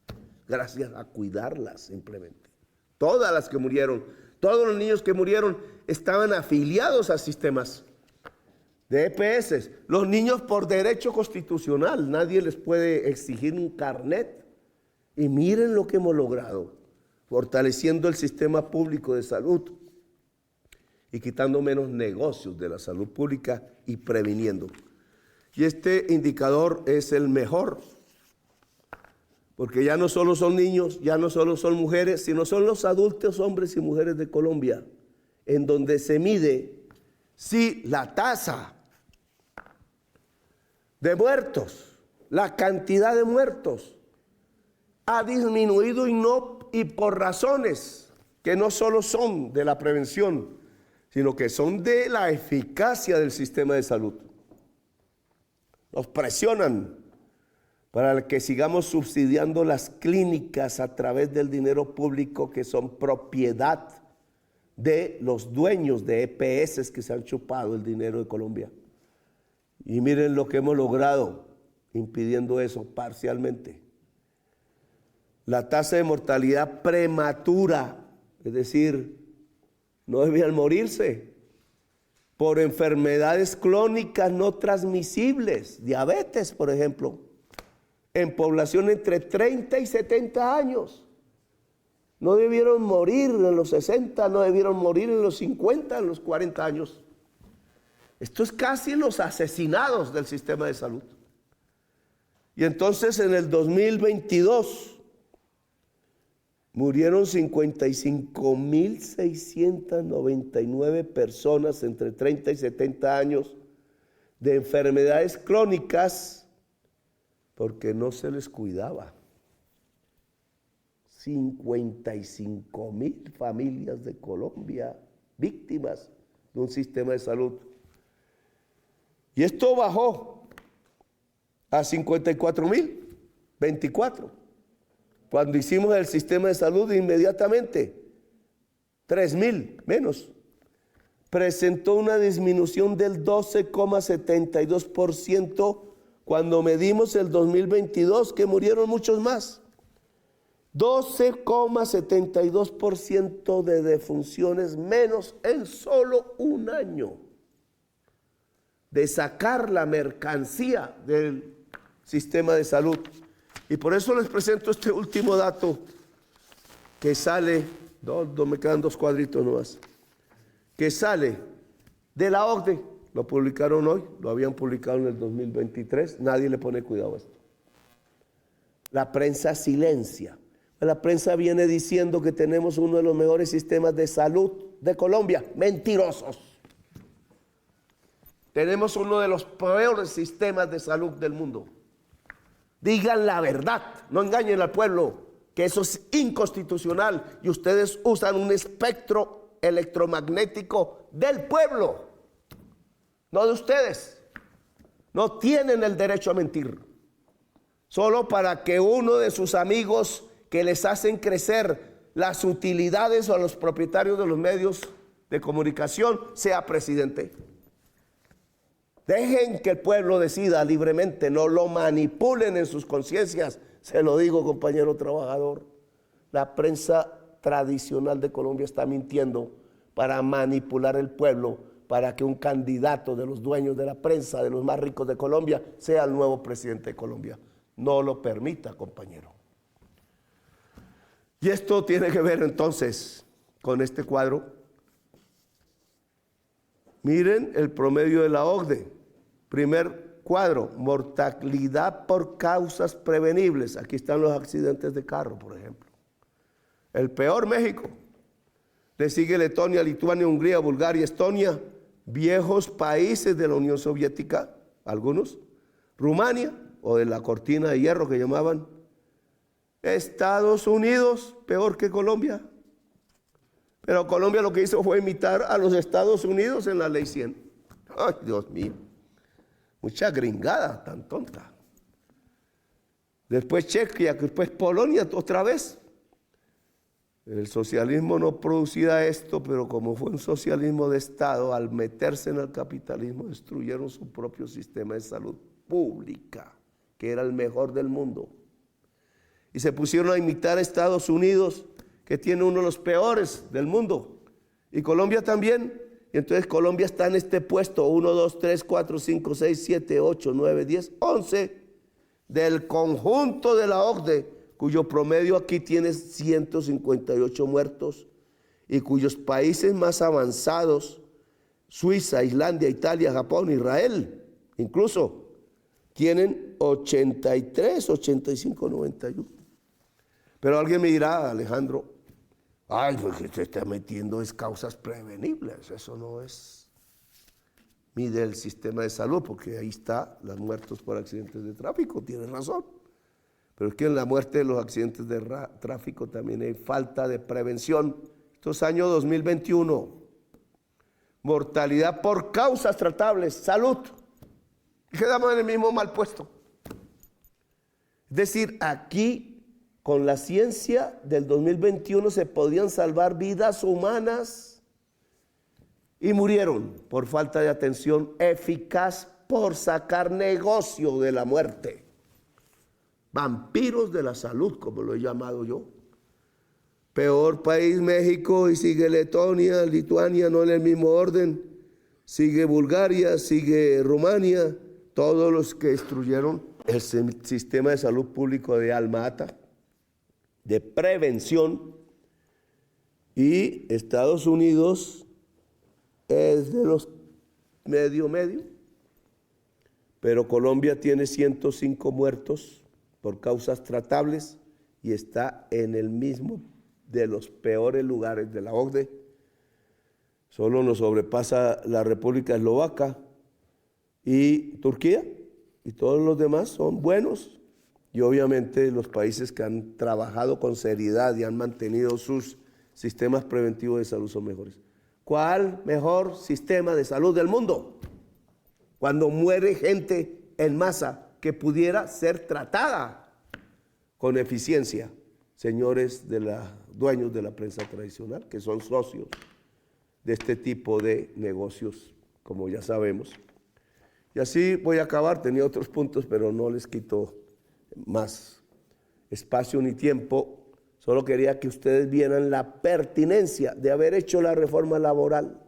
B: gracias a cuidarlas simplemente. Todas las que murieron, todos los niños que murieron estaban afiliados a sistemas de EPS. Los niños por derecho constitucional, nadie les puede exigir un carnet. Y miren lo que hemos logrado, fortaleciendo el sistema público de salud y quitando menos negocios de la salud pública y previniendo. Y este indicador es el mejor, porque ya no solo son niños, ya no solo son mujeres, sino son los adultos, hombres y mujeres de Colombia, en donde se mide si la tasa de muertos, la cantidad de muertos, ha disminuido y por razones que no solo son de la prevención, sino que son de la eficacia del sistema de salud. Nos presionan para que sigamos subsidiando las clínicas a través del dinero público que son propiedad de los dueños de EPS que se han chupado el dinero de Colombia. Y miren lo que hemos logrado impidiendo eso parcialmente. La tasa de mortalidad prematura, es decir, no debían morirse por enfermedades crónicas no transmisibles, diabetes, por ejemplo, en población entre 30 y 70 años. No debieron morir en los 60, no debieron morir en los 50, en los 40 años. Esto es casi los asesinados del sistema de salud. Y entonces en el 2022 murieron 55.699 personas entre 30 y 70 años de enfermedades crónicas porque no se les cuidaba. 55.000 familias de Colombia víctimas de un sistema de salud. Y esto bajó a 54.024. Cuando hicimos el sistema de salud inmediatamente, 3.000 menos. Presentó una disminución del 12,72% cuando medimos el 2022, que murieron muchos más. 12,72% de defunciones menos en solo un año de sacar la mercancía del sistema de salud. Y por eso les presento este último dato que sale, me quedan 2 cuadritos nomás, que sale de la OCDE. Lo publicaron hoy, lo habían publicado en el 2023, nadie le pone cuidado a esto. La prensa silencia. La prensa viene diciendo que tenemos uno de los mejores sistemas de salud de Colombia. Mentirosos. Tenemos uno de los peores sistemas de salud del mundo. Digan la verdad, no engañen al pueblo, que eso es inconstitucional y ustedes usan un espectro electromagnético del pueblo, no de ustedes. No tienen el derecho a mentir, solo para que uno de sus amigos que les hacen crecer las utilidades a los propietarios de los medios de comunicación sea presidente. Dejen que el pueblo decida libremente, no lo manipulen en sus conciencias. Se lo digo, compañero trabajador. La prensa tradicional de Colombia está mintiendo para manipular el pueblo, para que un candidato de los dueños de la prensa, de los más ricos de Colombia, sea el nuevo presidente de Colombia. No lo permita, compañero. Y esto tiene que ver entonces con este cuadro. Miren el promedio de la OCDE. Primer cuadro, mortalidad por causas prevenibles. Aquí están los accidentes de carro, por ejemplo. El peor, México. Le sigue Letonia, Lituania, Hungría, Bulgaria, Estonia, viejos países de la Unión Soviética, algunos. Rumania, o de la cortina de hierro que llamaban. Estados Unidos, peor que Colombia. Pero Colombia lo que hizo fue imitar a los Estados Unidos en la ley 100. Ay, Dios mío. Mucha gringada tan tonta. Después Chequia, después Polonia otra vez. El socialismo no producía esto, pero como fue un socialismo de Estado, al meterse en el capitalismo destruyeron su propio sistema de salud pública, que era el mejor del mundo. Y se pusieron a imitar a Estados Unidos, que tiene uno de los peores del mundo. Y Colombia también. Y entonces Colombia está en este puesto 1, 2, 3, 4, 5, 6, 7, 8, 9, 10, 11 del conjunto de la OCDE, cuyo promedio aquí tiene 158 muertos y cuyos países más avanzados, Suiza, Islandia, Italia, Japón, Israel, incluso, tienen 83, 85, 91. Pero alguien me dirá, Alejandro, ay, pues que se está metiendo es causas prevenibles, eso no es. Mide el sistema de salud, porque ahí está los muertos por accidentes de tráfico, tienes razón. Pero es que en la muerte de los accidentes de tráfico también hay falta de prevención. Esto es año 2021. Mortalidad por causas tratables, salud. Y quedamos en el mismo mal puesto. Es decir, aquí con la ciencia del 2021 se podían salvar vidas humanas y murieron por falta de atención eficaz, por sacar negocio de la muerte. Vampiros de la salud, como lo he llamado yo. Peor país, México, y sigue Letonia, Lituania, no en el mismo orden. Sigue Bulgaria, sigue Rumania, todos los que destruyeron el sistema de salud público de alma ata, de prevención. Y Estados Unidos es de los medio, pero Colombia tiene 105 muertos por causas tratables y está en el mismo de los peores lugares de la OCDE. Solo nos sobrepasa la República Eslovaca y Turquía, y todos los demás son buenos. Y obviamente los países que han trabajado con seriedad y han mantenido sus sistemas preventivos de salud son mejores. ¿Cuál mejor sistema de salud del mundo? Cuando muere gente en masa que pudiera ser tratada con eficiencia. Señores dueños de la prensa tradicional, que son socios de este tipo de negocios, como ya sabemos. Y así voy a acabar, tenía otros puntos, pero no les quito más espacio ni tiempo. Solo quería que ustedes vieran la pertinencia de haber hecho la reforma laboral,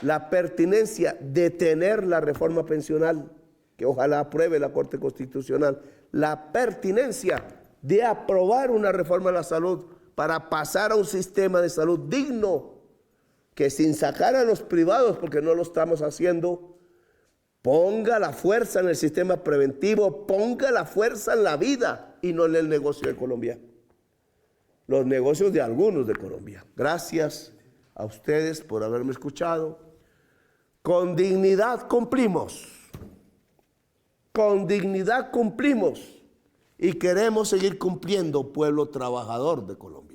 B: la pertinencia de tener la reforma pensional, que ojalá apruebe la Corte Constitucional, la pertinencia de aprobar una reforma a la salud para pasar a un sistema de salud digno, que sin sacar a los privados, porque no lo estamos haciendo, ponga la fuerza en el sistema preventivo, ponga la fuerza en la vida y no en el negocio de Colombia. Los negocios de algunos de Colombia. Gracias a ustedes por haberme escuchado. Con dignidad cumplimos. Con dignidad cumplimos. Y queremos seguir cumpliendo, pueblo trabajador de Colombia.